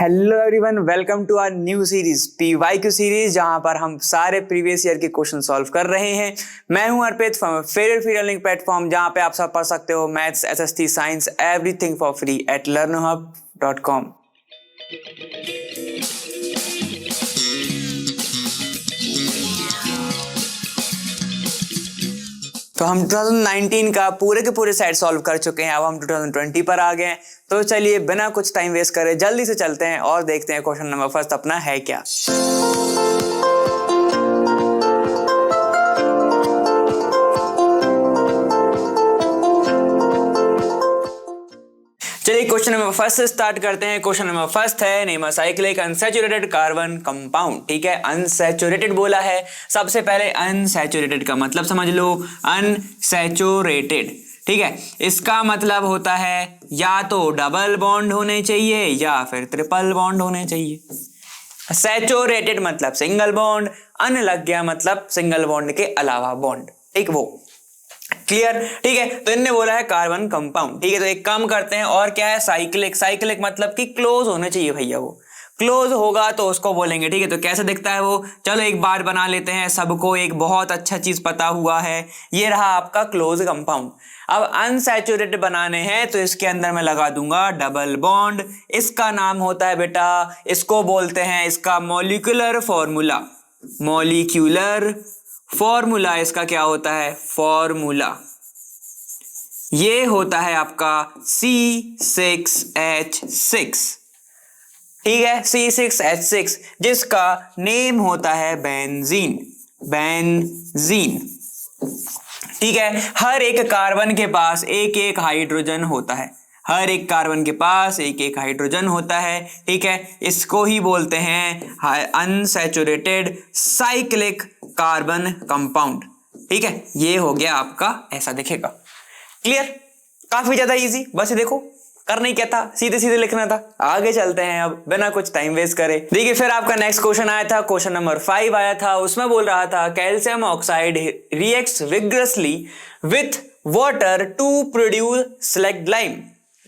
Hello everyone, welcome to our new series PYQ series, जहां पर हम सारे प्रीवियस ईयर के क्वेश्चन सॉल्व कर रहे हैं। मैं हूं Arpit from favourite free learning platform, जहां पे आप सब पढ़ सकते हो maths, SST, science, everything for free at learnerhub.com। तो हम 2019 का पूरे के पूरे सेट सॉल्व कर चुके हैं। अब हम 2020 पर आ गए हैं। तो चलिए बिना कुछ टाइम वेस्ट करे जल्दी से चलते हैं और देखते हैं क्वेश्चन नंबर फर्स्ट अपना है क्या। चलिए क्वेश्चन नंबर फर्स्ट से स्टार्ट करते हैं। क्वेश्चन नंबर फर्स्ट है, name a cyclic unsaturated carbon compound. ठीक है, अनसैचुरेटेड बोला है। सबसे पहले अनसैचुरेटेड का मतलब समझ लो, अनसैचुरेटेड। ठीक है, इसका मतलब होता है या तो डबल बॉन्ड होने चाहिए या फिर ट्रिपल बॉन्ड होने चाहिए। सैचुरेटेड मतलब सिंगल बॉन्ड, अन लग गया मतलब सिंगल बॉन्ड के अलावा बॉन्ड। ठीक, वो क्लियर। ठीक है, तो इनने बोला है कार्बन कंपाउंड। ठीक है, तो एक काम करते हैं, और क्या है, साइक्लिक। साइक्लिक मतलब कि क्लोज होने चाहिए भैया, वो क्लोज होगा तो उसको बोलेंगे। ठीक है, तो कैसे दिखता है वो, चलो एक बार बना लेते हैं। सबको एक बहुत अच्छा चीज पता हुआ है, ये रहा आपका क्लोज कंपाउंड। अब अनसैचुरेटेड बनाने हैं तो इसके अंदर मैं लगा दूंगा डबल बॉन्ड। इसका नाम होता है बेटा, इसको बोलते हैं, इसका मॉलिक्यूलर फॉर्मूला। मॉलिक्यूलर फॉर्मूला इसका क्या होता है, फॉर्मूला ये होता है आपका C6H6। ठीक है, C6H6, जिसका नेम होता है बेंजीन। बेंजीन। ठीक है, हर एक कार्बन के पास एक एक हाइड्रोजन होता है। हर एक कार्बन के पास एक एक हाइड्रोजन होता है। ठीक है, इसको ही बोलते हैं अनसैचुरेटेड साइक्लिक कार्बन कंपाउंड। ठीक है, ये हो गया आपका, ऐसा दिखेगा। क्लियर, काफी ज्यादा इजी। बस देखो, करना ही क्या था, सीधे सीधे लिखना था। आगे चलते हैं अब बिना कुछ टाइम वेस्ट करे। देखिए, फिर आपका नेक्स्ट क्वेश्चन आया था, क्वेश्चन नंबर 5 आया था। उसमें बोल रहा था calcium oxide reacts vigorously with water to produce slaked lime.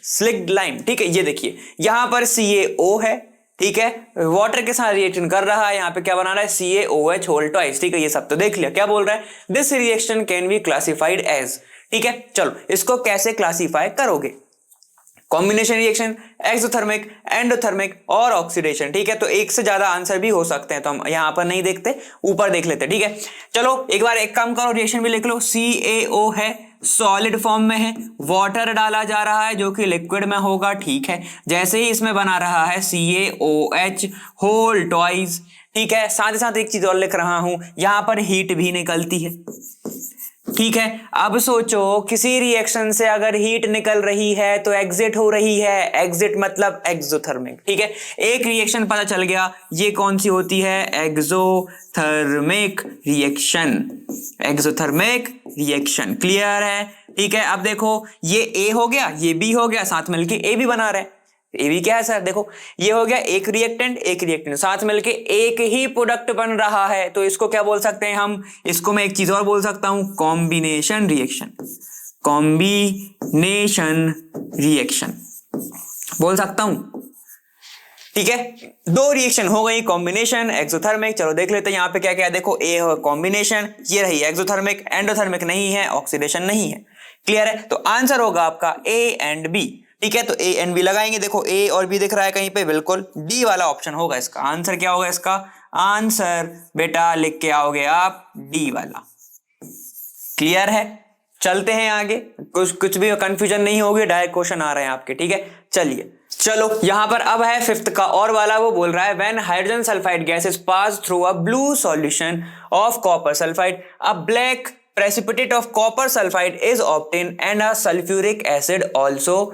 Slaked lime, ठीक है, ये देखिए यहां पर CaO है। ठीक है, वाटर के साथ रिएक्शन कर रहा है। यहां पे क्या बना रहा है, CaOH होल ट्वाइस। ठीक है, ये सब तो देख लिया। क्या बोल रहा है, this reaction can be classified as. ठीक है, चलो इसको कैसे क्लासिफाई करोगे, कॉम्बिनेशन रिएक्शन, एक्सोथर्मिक, एंडोथर्मिक और ऑक्सीडेशन। ठीक है, तो एक से ज्यादा आंसर भी हो सकते हैं, तो हम यहां पर नहीं देखते, ऊपर देख लेते। ठीक है, चलो एक बार एक काम करो, रिएक्शन भी लिख लो। CaO है, सॉलिड फॉर्म में है, वाटर डाला जा रहा है जो कि लिक्विड में होगा। ठीक है, जैसे ही इसमें बना रहा है CaOH होल ट्वाइस। ठीक है, साथ ही साथ एक चीज और लिख रहा हूं, यहां पर हीट भी निकलती है। ठीक है, अब सोचो किसी रिएक्शन से अगर हीट निकल रही है तो एग्जिट हो रही है। एग्जिट मतलब एक्सोथर्मिक। ठीक है, एक रिएक्शन पता चल गया, ये कौन सी होती है, exothermic reaction. Exothermic reaction, clear है। ठीक है, अब देखो ये A हो गया, ये B हो गया, साथ मिलके A भी बना रहे हैं। ये भी क्या है सर, देखो ये हो गया एक रिएक्टेंट एक रिएक्टेंट, साथ मिलके एक ही प्रोडक्ट बन रहा है। तो इसको क्या बोल सकते हैं हम, इसको मैं एक चीज और बोल सकता हूं, कॉम्बिनेशन रिएक्शन। कॉम्बिनेशन रिएक्शन बोल सकता हूं। ठीक है, दो रिएक्शन हो गई, कॉम्बिनेशन, एक्सोथर्मिक। चलो देख लेते हैं यहाँ पे क्या क्या है। देखो A है कॉम्बिनेशन, ये रही एक्सोथर्मिक, एंडोथर्मिक नहीं है, ऑक्सीडेशन नहीं है। क्लियर है, तो आंसर होगा आपका A एंड B। ठीक है, तो A एंड B लगाएंगे। देखो A और B दिख रहा है कहीं पे, बिल्कुल D वाला ऑप्शन होगा इसका आंसर। क्या होगा इसका आंसर, बेटा लिख के आओगे आप D वाला। क्लियर है, चलते हैं आगे, कुछ भी कंफ्यूजन नहीं होगी, डायरेक्ट क्वेश्चन आ रहे हैं आपके। ठीक है, चलिए चलो यहां पर अब है फिफ्थ का और वाला। वो बोल रहा है when hydrogen sulphide gas is pass through a blue solution of copper sulphide, a black precipitate of copper sulfide is obtained and a sulfuric acid also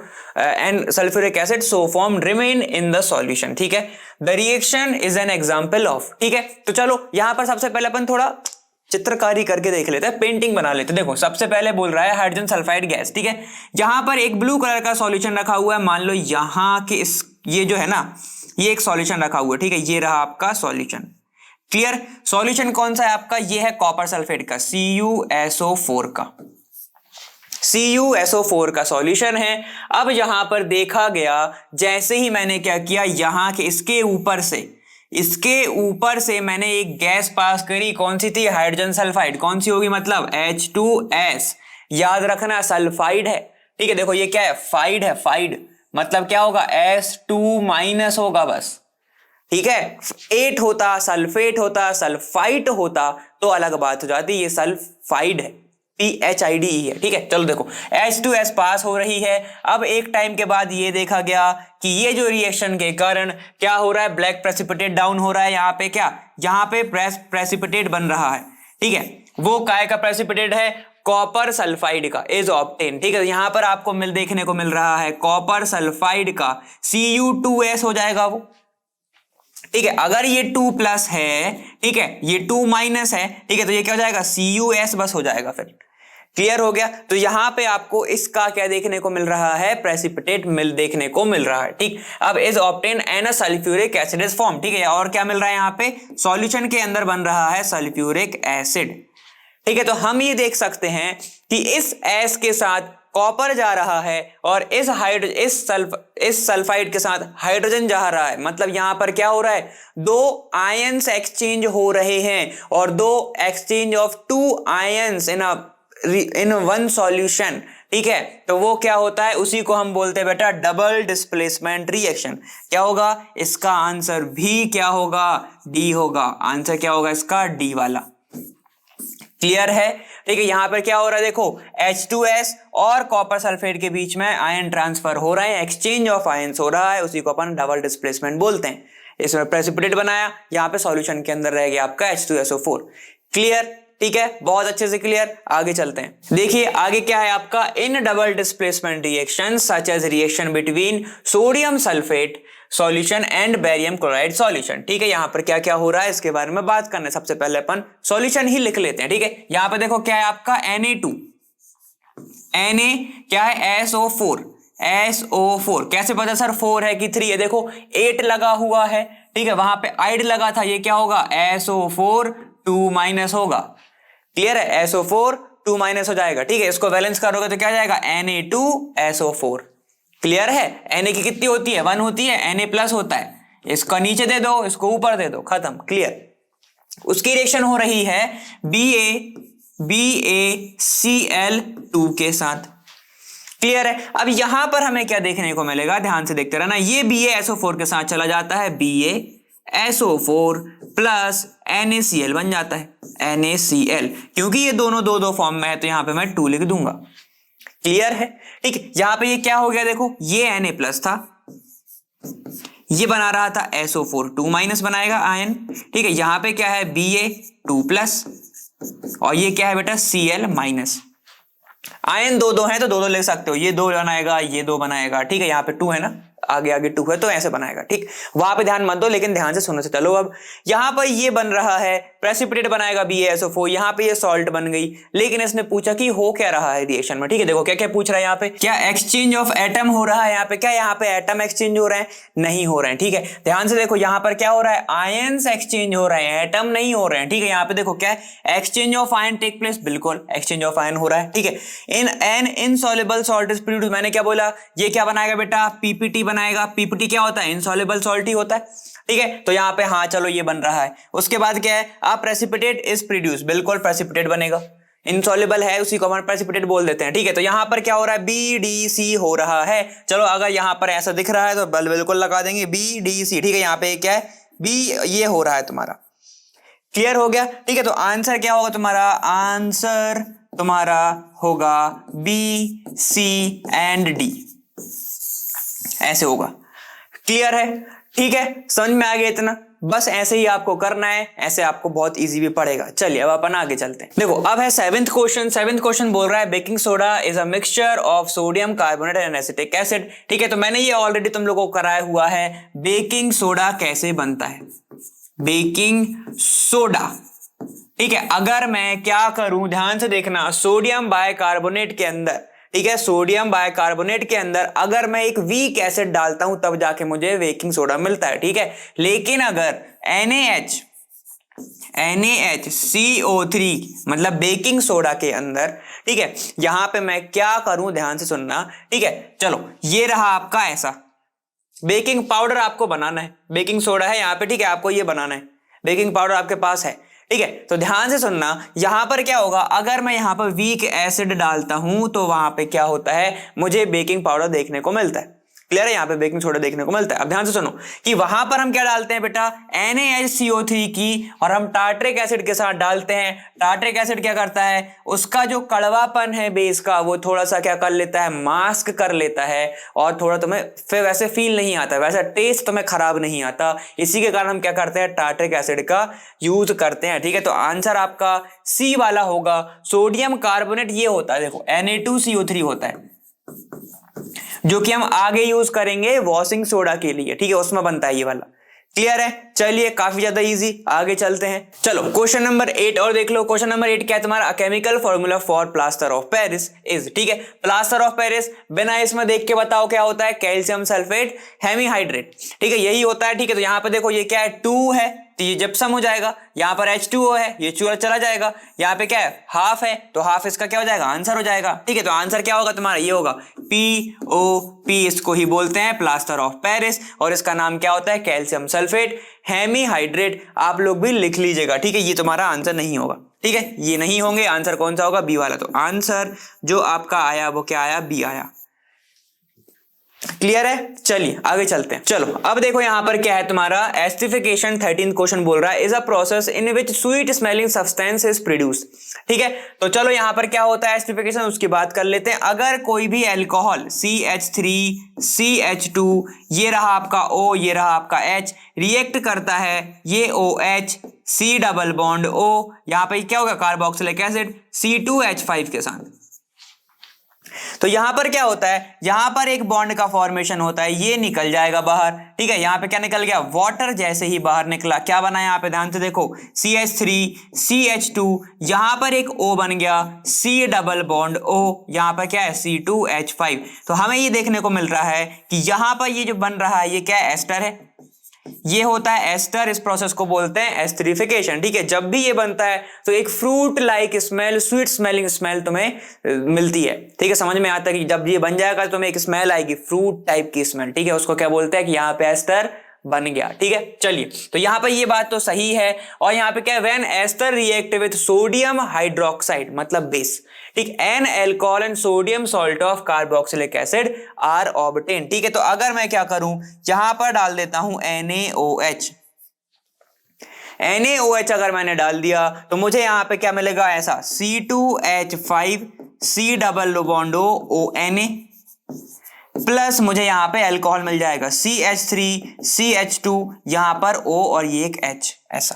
and sulfuric acid so formed remain in the solution. ठीक है, the reaction is an example of। ठीक है, तो चलो यहां पर सबसे पहले अपन थोड़ा चित्रकारी करके देख लेते हैं, पेंटिंग बना लेते हैं। देखो सबसे पहले बोल रहा है हाइड्रोजन सल्फाइड गैस। ठीक है, यहां पर एक ब्लू कलर का सॉल्यूशन रखा हुआ है। मान लो यहां के इस, ये जो है ना, ये एक सॉल्यूशन रखा हुआ है। ठीक है, ये रहा आपका सॉल्यूशन। क्लियर, सॉल्यूशन कौन सा है आपका, ये है कॉपर सल्फेट का, CuSO4 का। CuSO4 का सॉल्यूशन है। अब यहां पर देखा गया, जैसे ही मैंने क्या किया, यहां के इसके ऊपर से मैंने एक गैस पास करी, कौन सी थी? Hydrogen sulphide. कौन सी होगी? मतलब H2S। याद रखना सल्फाइड है, ठीक है। देखो ये क्या है? फाइड है, फाइड मतलब क्या होगा? S2- होगा बस, ठीक है। 8 होता, सल्फेट होता, सल्फाइट होता तो अलग बात हो जाती। ये सल्फाइड है, PHIDE है, ठीक है। चलो देखो H2S पास हो रही है। अब एक टाइम के बाद ये देखा गया कि ये जो रिएक्शन के कारण क्या हो रहा है? ब्लैक प्रेसिपिटेट डाउन हो रहा है। यहाँ पे क्या? यहाँ पे प्रेसिपिटेट बन रहा है, ठीक है। वो काय का प्रेसिपिटेट है? कॉपर सल्फाइड का, इज ऑब्टेन, ठीक है। यहां पर आपको देखने को मिल रहा है कॉपर सल्फाइड का Cu2S हो जाएगा वो, ठीक है। अगर ये 2+ है, ठीक है, ये 2- है, ठीक है, तो ये क्या हो जाएगा? Cus बस हो जाएगा। फिर क्लियर हो गया। तो यहां पे आपको इसका क्या देखने को मिल रहा है? प्रेसिपिटेट देखने को मिल रहा है, ठीक। अब is obtain and a sulphuric acid is form, ठीक है। और क्या मिल रहा है यहाँ पे? सॉल्यूशन के अंदर बन रहा है सल्फ्यूरिक एसिड, ठीक है। तो हम ये देख सकते हैं कि इस एस के साथ कॉपर जा रहा है और इस सल्फाइड के साथ हाइड्रोजन जा रहा है। मतलब यहां पर क्या हो रहा है? दो आयंस एक्सचेंज हो रहे हैं और दो exchange of 2 ions in one solution, ठीक है। तो वो क्या होता है? उसी को हम बोलते हैं बेटा डबल डिस्प्लेसमेंट रिएक्शन। क्या होगा? इसका आंसर भी क्या होगा? डी होगा। आंसर क्या होगा इसका? डी वाला। क्लियर है, ठीक है। यहां पर क्या हो रहा है? देखो H2S और कॉपर सल्फेट के बीच में आयन ट्रांसफर हो रहे हैं, एक्सचेंज ऑफ आयंस हो रहा है, उसी को अपन डबल डिस्प्लेसमेंट बोलते हैं। इसमें प्रेसिपिटेट बनाया, यहां पे सॉल्यूशन के अंदर रह गया आपका H2SO4। क्लियर, ठीक है, बहुत अच्छे से क्लियर। आगे चलते हैं। देखिए आगे क्या है आपका? In double displacement reaction such as reaction between sodium sulphate solution and barium chloride solution, ठीक है। यहां पर क्या क्या हो रहा है इसके बारे में बात करना है। सबसे पहले अपन सॉल्यूशन ही लिख लेते हैं, ठीक है। यहां पर देखो क्या है आपका? Na2, Na क्या है? SO4। कैसे पता सर 4 है कि 3 है? देखो 8 लगा हुआ है, ठीक है, वहां पे आइड लगा था, ये क्या होगा? SO4 2- होगा। क्लियर है? SO4 2- हो जाएगा, ठीक है। इसको बैलेंस करोगे तो क्या जाएगा? Na2SO4। क्लियर है? Na की कितनी होती है? 1 होती है, Na+ होता है। इसका नीचे दे दो, इसको ऊपर दे दो, खत्म। क्लियर। उसकी रिएक्शन हो रही है BaCl2 के साथ। क्लियर है। अब यहां पर हमें क्या देखने को मिलेगा? ध्यान से देखते रहना। ये BaSO4 के साथ चला जाता है, BaSO4 प्लस NaCl बन जाता है, NaCl। क्योंकि ये दोनों दो फॉर्म में है तो यहां पे मैं 2 लिख दूंगा। क्लियर है, ठीक है। यहां पे ये क्या हो गया? देखो ये Na+ था, ये बना रहा था SO4 2- बनाएगा आयन, ठीक है। यहां पे क्या है? Ba2+ और ये क्या है बेटा? Cl-। आयन दो है तो दो लिख सकते हो, ये 2 बनाएगा, ये 2 बनाएगा, ठीक है। यहाँ पे 2 है ना, आगे 2 है तो ऐसे बनाएगा, ठीक। वहां पे ध्यान मत दो, लेकिन ध्यान से सुनो से चलो। अब यहां पर ये बन रहा है प्रेसिपिटेट बनाएगा BaSO4, यहां पे ये सॉल्ट बन गई। लेकिन इसने पूछा कि हो क्या रहा है रिएक्शन में, ठीक है। देखो क्या क्या पूछ रहा है यहाँ पे? क्या एक्सचेंज ऑफ एटम हो रहा है यहाँ पे? क्या यहाँ पे एटम एक्सचेंज हो रहे हैं? नहीं हो रहे हैं, ठीक है। ध्यान से देखो यहाँ पर क्या हो रहा है? आयंस एक्सचेंज हो रहे हैं, एटम नहीं हो रहे हैं, ठीक है। यहाँ पे देखो क्या है? Exchange of ion take place, बिल्कुल एक्सचेंज ऑफ आयन हो रहा है, ठीक है। In an insoluble salt is produced. मैंने क्या बोला? ये क्या बनाएगा बेटा? PPT बनाएगा। PPT क्या होता है? इनसॉल्युबल सॉल्ट ही होता है, ठीक है। तो यहां पे हाँ चलो ये बन रहा है। उसके बाद क्या है? अ प्रेसिपिटेट इज प्रोड्यूस्ड, बिल्कुल प्रेसिपिटेट बनेगा। इनसॉल्युबल है उसी को हम प्रेसिपिटेट बोल देते हैं, ठीक है। तो यहां पर क्या हो रहा है? BDC हो रहा है। चलो अगर यहां पर ऐसा दिख रहा है तो बिल्कुल लगा देंगे BDC, ठीक है। यहां पे क्या है? B ये हो रहा है तुम्हारा। क्लियर हो गया, ठीक है। तो आंसर क्या होगा तुम्हारा? आंसर तुम्हारा होगा B, C एंड D, ऐसे होगा। क्लियर है, ठीक है। समझ में आ गया इतना? बस ऐसे ही आपको करना है, ऐसे आपको बहुत इजी भी पड़ेगा। चलिए अब अपन आगे चलते हैं। देखो अब है 7th क्वेश्चन। 7th क्वेश्चन बोल रहा है baking soda is a mixture of sodium carbonate and acetic acid, ठीक है। तो मैंने ये ऑलरेडी तुम लोगों को कराया हुआ है। बेकिंग सोडा कैसे बनता है? बेकिंग सोडा, ठीक है। अगर मैं क्या करूं, ध्यान से देखना, सोडियम बाइकार्बोनेट के अंदर, ठीक है, सोडियम बाइकार्बोनेट के अंदर अगर मैं एक वीक एसिड डालता हूं तब जाके मुझे बेकिंग सोडा मिलता है, ठीक है। लेकिन अगर NaH NaHCO3 मतलब बेकिंग सोडा के अंदर, ठीक है। यहां पे मैं क्या करूं, ध्यान से सुनना, ठीक है। चलो ये रहा आपका ऐसा बेकिंग पाउडर आपको बनाना है, बेकिंग सोडा है यहां पे, ठीक है, आपको ये बनाना है, बेकिंग पाउडर आपके पास है, ठीक है। तो ध्यान से सुनना, यहां पर क्या होगा, अगर मैं यहां पर वीक एसिड डालता हूं तो वहां पे क्या होता है, मुझे बेकिंग पाउडर देखने को मिलता है। क्लियर है, यहां पे बेकिंग सोडा देखने को मिलता है। अब ध्यान से सुनो कि वहां पर हम क्या डालते हैं बेटा, NaHCO3 की, और हम टार्ट्रिक एसिड के साथ डालते हैं। टार्ट्रिक एसिड क्या करता है, उसका जो कड़वापन है बेस का वो थोड़ा सा क्या कर लेता है, मास्क कर लेता है, और थोड़ा तुम्हें फिर वैसे फील नहीं आता, वैसा टेस्ट तुम्हें खराब नहीं आता। इसी के कारण हम क्या करते हैं, टार्ट्रिक एसिड का यूज करते हैं, ठीक है। तो आंसर आपका सी वाला होगा। सोडियम कार्बोनेट ये होता है, देखो Na2CO3 होता है, जो कि हम आगे यूज करेंगे वॉशिंग सोडा के लिए, ठीक है, उसमें बनता है ये वाला। क्लियर है, चलिए काफी ज्यादा इजी, आगे चलते हैं। चलो क्वेश्चन नंबर 8 और देख लो। क्वेश्चन नंबर 8 क्या है तुम्हारा, chemical formula for plaster of Paris is, ठीक है। प्लास्टर ऑफ पेरिस बिना इसमें देख के बताओ क्या होता है, कैल्शियम सल्फेट हेमीहाइड्रेट, ठीक है, यही होता है, ठीक है। तो यहां पर देखो ये क्या है, 2 है तो ये जिप्सम हो जाएगा, यहां पर H2O है, ये चला जाएगा, यहां पे क्या है, हाफ है, तो हाफ इसका क्या हो जाएगा, आंसर हो जाएगा, ठीक है। तो आंसर क्या होगा तुम्हारा, ये होगा POP, इसको ही बोलते हैं प्लास्टर ऑफ पेरिस, और इसका नाम क्या होता है, कैल्शियम सल्फेट हेमीहाइड्रेट। आप लोग भी लिख लीजिएगा, ठीक है, ये तुम्हारा आंसर नहीं होगा, ठीक है, ये नहीं होंगे। आंसर कौन सा होगा, बी वाला। तो आंसर जो आपका आया वो क्या आया, बी आया। क्लियर है, चलिए आगे चलते हैं। चलो अब देखो यहां पर क्या है तुम्हारा, एस्टिफिकेशन 13 क्वेश्चन बोल रहा है, is a process in which sweet smelling substance is produce, ठीक है। तो चलो यहां पर क्या होता है एस्टिफिकेशन, उसकी बात कर लेते हैं। अगर कोई भी एल्कोहल CH3 CH2, ये रहा आपका O, ये रहा आपका H, रिएक्ट करता है, ये OH C double bond O, यहां पर क्या होगा, कार्बोक्सिलिक एसिड C2H5 के साथ। तो यहां पर क्या होता है, यहां पर एक बॉन्ड का फॉर्मेशन होता है, ये निकल जाएगा बाहर, ठीक है। यहां पे क्या निकल गया, वाटर जैसे ही बाहर निकला, क्या बना यहां पे, ध्यान से देखो, CH3 CH2, यहां पर एक O बन गया, C डबल बॉन्ड O, यहां पर क्या है, C2H5। तो हमें ये देखने को मिल रहा है कि यहां पर ये जो बन रहा है ये क्या है, एस्टर है, ये होता है एस्टर, इस प्रोसेस को बोलते हैं एस्टरिफिकेशन, ठीक है। जब भी ये बनता है तो एक fruit like smell, sweet smelling smell तुम्हें मिलती है, ठीक है। समझ में आता है कि जब ये बन जाएगा तो तुम्हें एक स्मेल आएगी, फ्रूट टाइप की स्मेल, ठीक है। उसको क्या बोलते हैं कि यहाँ पे एस्टर बन गया, ठीक है। चलिए तो यहां पर ये बात तो सही है, और यहां पे क्या है, when ester react with sodium hydroxide मतलब बेस, ठीक, an alcohol and sodium salt of carboxylic acid are obtain, ठीक है। तो अगर मैं क्या करूं, यहां पर डाल देता हूं NaOH, NaOH अगर मैंने डाल दिया तो मुझे यहां पे क्या मिलेगा, ऐसा C2H5 C double bond ONA, plus मुझे यहां पे अल्कोहल मिल जाएगा CH3 CH2, यहां पर O और ये एक H, ऐसा।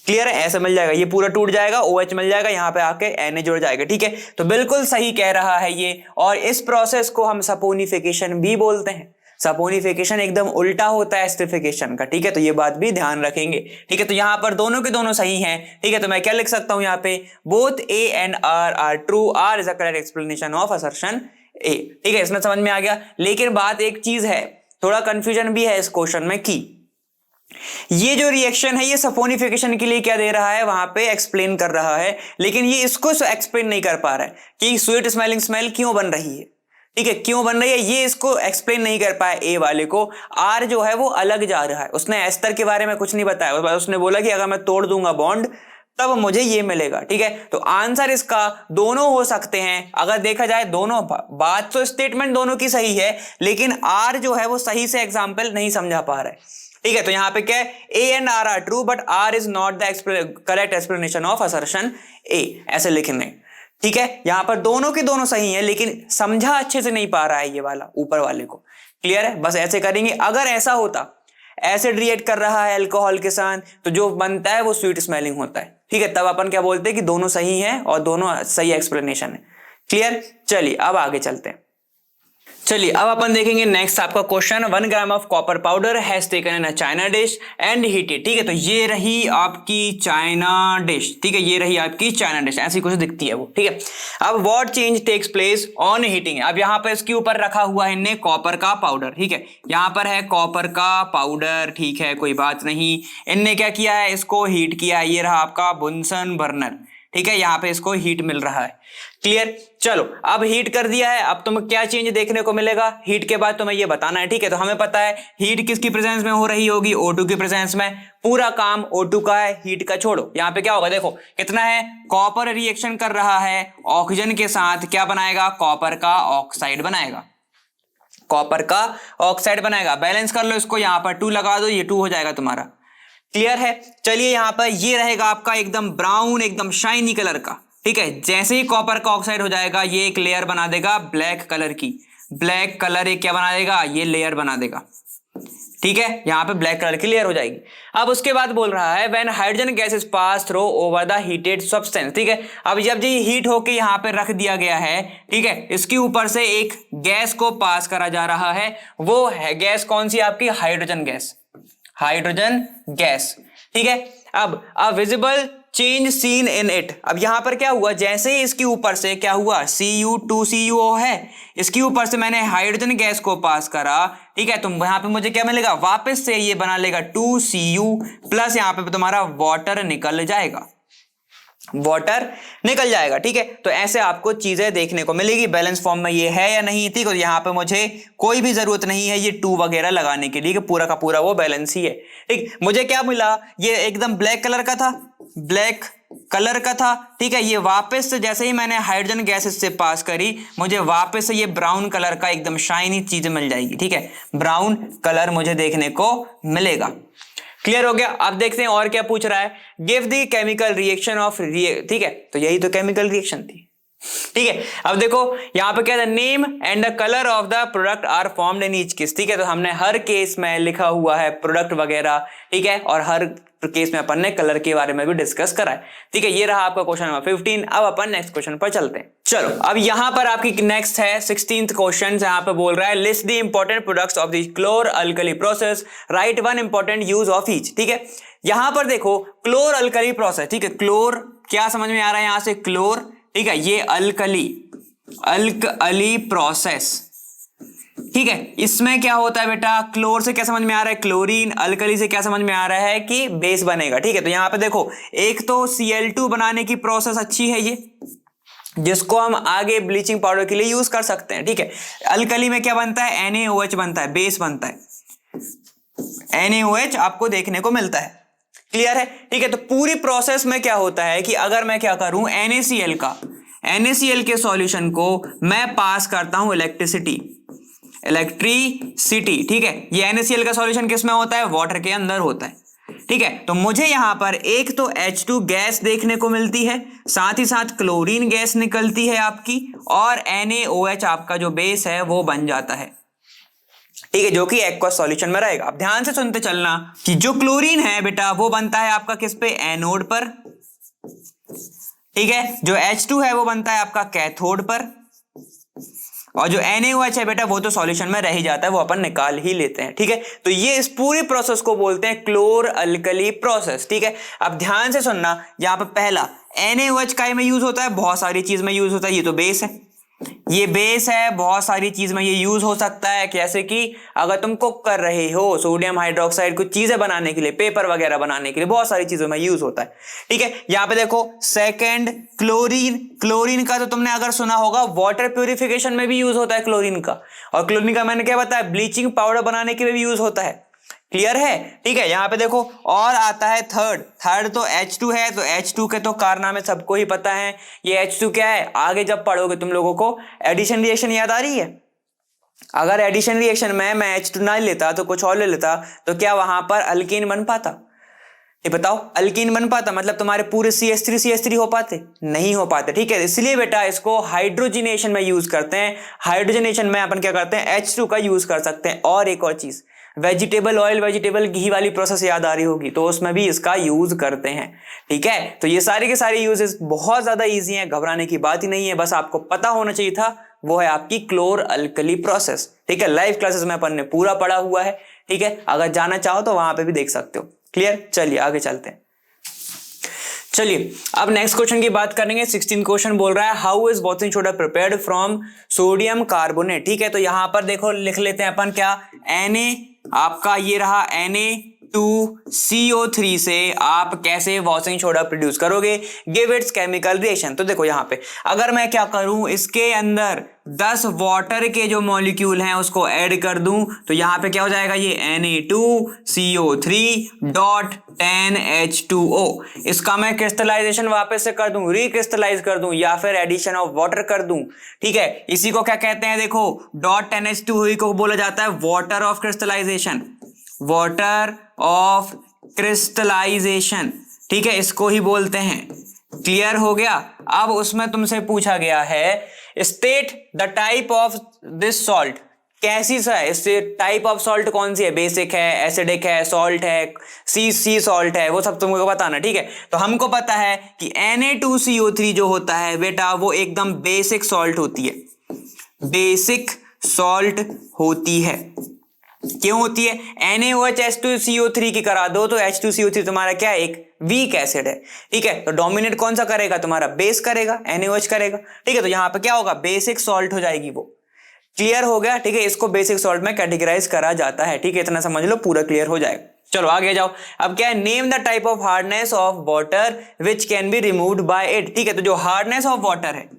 क्लियर है, ऐसा मिल जाएगा, ये पूरा टूट जाएगा, OH मिल जाएगा, यहां पे आके Na जुड़ जाएगा, ठीक है। तो बिल्कुल सही कह रहा है ये, और इस प्रोसेस को हम सपोनिफिकेशन भी बोलते हैं। सपोनिफिकेशन एकदम उल्टा होता है एस्टरिफिकेशन का, ठीक है। तो ये बात भी ध्यान रखेंगे, ठीक है। तो यहां पर दोनों के दोनों सही हैं, ठीक है। तो मैं क्या लिख सकता हूं यहाँ पे, both A and R are true, R is a correct explanation of assertion A, ठीक है। इसमें समझ में आ गया। लेकिन बात एक चीज है, थोड़ा कंफ्यूजन भी है इस क्वेश्चन में कि ये जो रिएक्शन है ये सपोनिफिकेशन के लिए क्या दे रहा है, वहां पे एक्सप्लेन कर रहा है, लेकिन ये इसको एक्सप्लेन नहीं कर पा रहा है कि स्वीट स्मेलिंग स्मेल क्यों बन रही है, ठीक है, क्यों बन रही है, ये इसको एक्सप्लेन नहीं कर पाया ए वाले को। आर जो है वो अलग जा रहा है, उसने एस्टर के बारे में कुछ नहीं बताया, उसने बोला कि अगर मैं तोड़ दूंगा बॉन्ड तब मुझे ये मिलेगा, ठीक है। तो आंसर इसका दोनों हो सकते हैं, अगर देखा जाए दोनों, बात तो स्टेटमेंट दोनों की सही है, लेकिन आर जो है वो सही से एग्जाम्पल नहीं समझा पा रहा है, ठीक है। तो यहां पे क्या है, A and R are true but R is not the correct explanation of assertion A, ऐसे लिखने, ठीक है। यहां पर दोनों के दोनों सही है, लेकिन समझा अच्छे से नहीं पा रहा है ये वाला ऊपर वाले को। क्लियर है, बस ऐसे करेंगे। अगर ऐसा होता, एसिड रिएक्ट कर रहा है अल्कोहल के साथ, तो जो बनता है वो स्वीट स्मेलिंग होता है, ठीक है। तब अपन क्या बोलते हैं कि दोनों सही हैं और दोनों सही एक्सप्लेनेशन है। क्लियर, चलिए अब आगे चलते हैं। चलिए अब अपन देखेंगे नेक्स्ट आपका question. 1 gram of copper powder has taken in a China dish and heated. ठीक है, तो ये रही आपकी चाइना डिश। ठीक है, ये रही आपकी चाइना डिश, ऐसी कुछ दिखती है वो। ठीक है, अब what change takes place on heating. अब यहाँ पर इसके ऊपर रखा हुआ है इनने कॉपर का पाउडर। ठीक है, यहाँ पर है कॉपर का पाउडर। ठीक है, कोई बात नहीं। इनने क्या किया है, इसको हीट किया है। ये रहा आपका बुनसन बर्नर। ठीक है, यहाँ पे इसको हीट मिल रहा है। क्लियर। चलो अब हीट कर दिया है, अब तुम्हें क्या चेंज देखने को मिलेगा हीट के बाद, तुम्हें ये बताना है। ठीक है, तो हमें पता है हीट किसकी प्रेजेंस में हो रही होगी, O2 की प्रेजेंस में। पूरा काम O2 का है, हीट का छोड़ो। यहाँ पे क्या होगा देखो, कितना है, कॉपर रिएक्शन कर रहा है ऑक्सीजन के साथ, क्या बनाएगा, कॉपर का ऑक्साइड बनाएगा। कॉपर का ऑक्साइड बनाएगा। बैलेंस कर लो इसको, यहाँ पर 2 लगा दो, ये 2 हो जाएगा तुम्हारा। क्लियर है। चलिए यहाँ पर ये रहेगा आपका एकदम ब्राउन, एकदम शाइनी कलर का। ठीक है, जैसे ही कॉपर का ऑक्साइड हो जाएगा, ये एक लेयर बना देगा ब्लैक कलर की। ब्लैक कलर एक क्या बना देगा, ये लेयर बना देगा। ठीक है, यहाँ पे ब्लैक कलर की लेयर हो जाएगी। अब उसके बाद बोल रहा है when hydrogen gas is pass through over the heated substance. ठीक है, अब जब ये हीट होके यहाँ पे रख दिया गया है, ठीक है, इसके ऊपर से एक गैस को पास करा जा रहा है। वो है गैस कौन सी, आपकी हाइड्रोजन गैस। Hydrogen gas. ठीक है, अब a visible change seen in it. अब यहां पर क्या हुआ, जैसे ही इसके ऊपर से क्या हुआ, Cu2CuO है, इसके ऊपर से मैंने हाइड्रोजन गैस को पास करा। ठीक है, तो यहां पे मुझे क्या मिलेगा, वापस से ये बना लेगा 2Cu प्लस यहां पे तुम्हारा वाटर निकल जाएगा। वाटर निकल जाएगा। ठीक है, तो ऐसे आपको चीजें देखने को मिलेगी। बैलेंस फॉर्म में ये है या नहीं। ठीक है, यहाँ पे मुझे कोई भी जरूरत नहीं है ये 2 वगैरह लगाने के लिए, कि पूरा का पूरा वो बैलेंस ही है। ठीक, मुझे क्या मिला, ये एकदम ब्लैक कलर का था, ब्लैक कलर का था। ठीक है, ये वापस से जैसे ही मैंने हाइड्रोजन गैस इससे पास करी, मुझे वापस से ये ब्राउन कलर का एकदम शाइनी चीज मिल जाएगी। ठीक है, ब्राउन कलर मुझे देखने को मिलेगा। क्लियर हो गया। अब देखते हैं और क्या पूछ रहा है, give the chemical reaction of ठीक है, तो यही तो केमिकल रिएक्शन थी। ठीक है, अब देखो यहां पे क्या है, name and the colour of the product are formed in each case. ठीक है, तो हमने हर केस में लिखा हुआ है प्रोडक्ट वगैरह। ठीक है, और हर केस में अपन ने कलर के बारे में भी डिस्कस करा है। ठीक है, ये रहा आपका क्वेश्चन नंबर 15। अब अपन नेक्स्ट क्वेश्चन पर चलते हैं। चलो अब यहां पर आपकी नेक्स्ट है 16th क्वेश्चन। यहां पे बोल रहा है list the important products of the क्लोर alkali process, right 1 important use of each. ठीक है, यहां पर देखो क्लोर अल्कली प्रोसेस। ठीक है, क्लोर क्या समझ में आ रहा है यहां से, क्लोर। ठीक है, ये अल्कली प्रोसेस। ठीक है, इसमें क्या होता है बेटा, क्लोर से क्या समझ में आ रहा है, क्लोरीन। अल्कली से क्या समझ में आ रहा है कि बेस बनेगा। ठीक है, तो यहां पे देखो एक तो Cl2 बनाने की प्रोसेस अच्छी है ये, जिसको हम आगे ब्लीचिंग पाउडर के लिए यूज कर सकते हैं। ठीक है, अल्कली में क्या बनता है, NaOH बनता है, बेस बनता है, NaOH आपको देखने को मिलता है। क्लियर है। ठीक है, तो पूरी प्रोसेस में क्या होता है कि अगर मैं क्या करूं, NaCl के सॉल्यूशन को मैं पास करता हूं इलेक्ट्रिसिटी। ठीक है, ये NaCl का सॉल्यूशन किस में होता है, वाटर के अंदर होता है। ठीक है, तो मुझे यहां पर एक तो H2 गैस देखने को मिलती है, साथ ही साथ क्लोरीन गैस निकलती है आपकी, और NaOH आपका जो बेस है वो बन जाता है। ठीक है, जो कि एक्वस सॉल्यूशन में रहेगा। अब ध्यान से सुनते चलना कि जो क्लोरीन है बेटा वो बनता है आपका किस पे, एनोड पर। ठीक है, जो H2 है वो बनता है आपका कैथोड पर, और जो NaOH है बेटा वो तो सॉल्यूशन में रह ही जाता है, वो अपन निकाल ही लेते हैं। ठीक है, तो ये इस पूरी प्रोसेस को बोलते हैं क्लोर अल्कली प्रोसेस। ठीक है, अब ध्यान से सुनना, यहां पर पहला NaOH काय में यूज होता है, बहुत सारी चीज में यूज होता है। ये तो बेस है, ये बेस है, बहुत सारी चीज में ये यूज हो सकता है। कैसे कि अगर तुम कुक कर रहे हो, सोडियम हाइड्रोक्साइड कुछ चीजें बनाने के लिए, पेपर वगैरह बनाने के लिए, बहुत सारी चीजों में यूज होता है। ठीक है, यहां पे देखो सेकंड क्लोरीन का तो तुमने अगर सुना होगा, वाटर प्यूरिफिकेशन में भी यूज होता है क्लोरीन का। और क्लोरीन का मैंने क्या बताया, ब्लीचिंग पाउडर बनाने के लिए भी यूज होता है। क्लियर है। ठीक है, यहां पे देखो और आता है थर्ड तो H2 है, तो H2 के तो कारनामे सबको ही पता है। ये H2 क्या है, आगे जब पढ़ोगे तुम लोगों को एडिशन रिएक्शन याद आ रही है। अगर एडिशन रिएक्शन में मैं H2 ना लेता तो कुछ और ले लेता, तो क्या वहां पर अल्कीन बन पाता, ये बताओ, अल्कीन बन पाता, मतलब तुम्हारे पूरे CH3 हो पाते, नहीं हो पाते। ठीक है, इसलिए बेटा इसको हाइड्रोजनेशन में यूज करते हैं। हाइड्रोजनेशन में अपन क्या करते हैं, H2 का यूज कर सकते हैं। और एक और चीज, वेजिटेबल ऑयल, वेजिटेबल घी वाली प्रोसेस याद आ रही होगी, तो उसमें भी इसका यूज करते हैं। ठीक है, तो ये सारे के सारे यूजेस बहुत ज्यादा इजी हैं, घबराने की बात ही नहीं है, बस आपको पता होना चाहिए था वो है आपकी क्लोर अल्कली प्रोसेस। ठीक है, लाइव क्लासेस में अपन ने पूरा पढ़ा हुआ है। ठीक है, अगर जाना चाहो तो वहां पे भी देख सकते हो। क्लियर, चलिए आगे चलते हैं। चलिए अब नेक्स्ट क्वेश्चन की बात करेंगे। 16 क्वेश्चन बोल रहा है how is washing soda prepared from sodium carbonate. ठीक है, तो यहां पर देखो लिख लेते हैं अपन क्या, Na आपका ये रहा Na2CO3 से आप कैसे वॉशिंग सोडा प्रोड्यूस करोगे, गिव इट्स केमिकल रिएक्शन। तो देखो यहां पे अगर मैं क्या करूं, इसके अंदर 10 वाटर के जो मॉलिक्यूल हैं उसको ऐड कर दूं तो यहां पे क्या हो जाएगा, ये Na2CO3.10H2O। इसका मैं क्रिस्टलाइजेशन वापस से कर दूं, रिक्रिस्टलाइज कर दूं या फिर एडिशन ऑफ वाटर कर दूं। ठीक है, इसी को क्या कहते हैं, देखो .10H2O को बोला जाता है water of crystallisation, water of crystallisation. ठीक है, इसको ही बोलते हैं। क्लियर हो गया। अब उसमें तुमसे पूछा गया है state the type of this salt, कैसी सा है, इससे टाइप ऑफ सॉल्ट कौन सी है, बेसिक है, एसिडिक है, सॉल्ट है, सी सॉल्ट है, वो सब तुमको बताना। ठीक है, तो हमको पता है कि Na2CO3 जो होता है बेटा वो एकदम बेसिक सॉल्ट होती है, बेसिक सॉल्ट होती है। क्यों होती है, NaOH H2CO3 की करा दो तो H2CO3 तुम्हारा क्या है, एक वीक एसिड है। ठीक है, तो डोमिनेट कौन सा करेगा, तुम्हारा बेस करेगा, NaOH करेगा। ठीक है, तो यहां पे क्या होगा, बेसिक सॉल्ट हो जाएगी वो। क्लियर हो गया। ठीक है, इसको बेसिक सॉल्ट में कैटेगराइज करा जाता है। ठीक है, इतना समझ लो, पूरा क्लियर हो जाएगा। चलो आगे जाओ। अब क्या है, name the type of hardness of water which can be removed by it. ठीक है, तो जो हार्डनेस ऑफ वाटर है,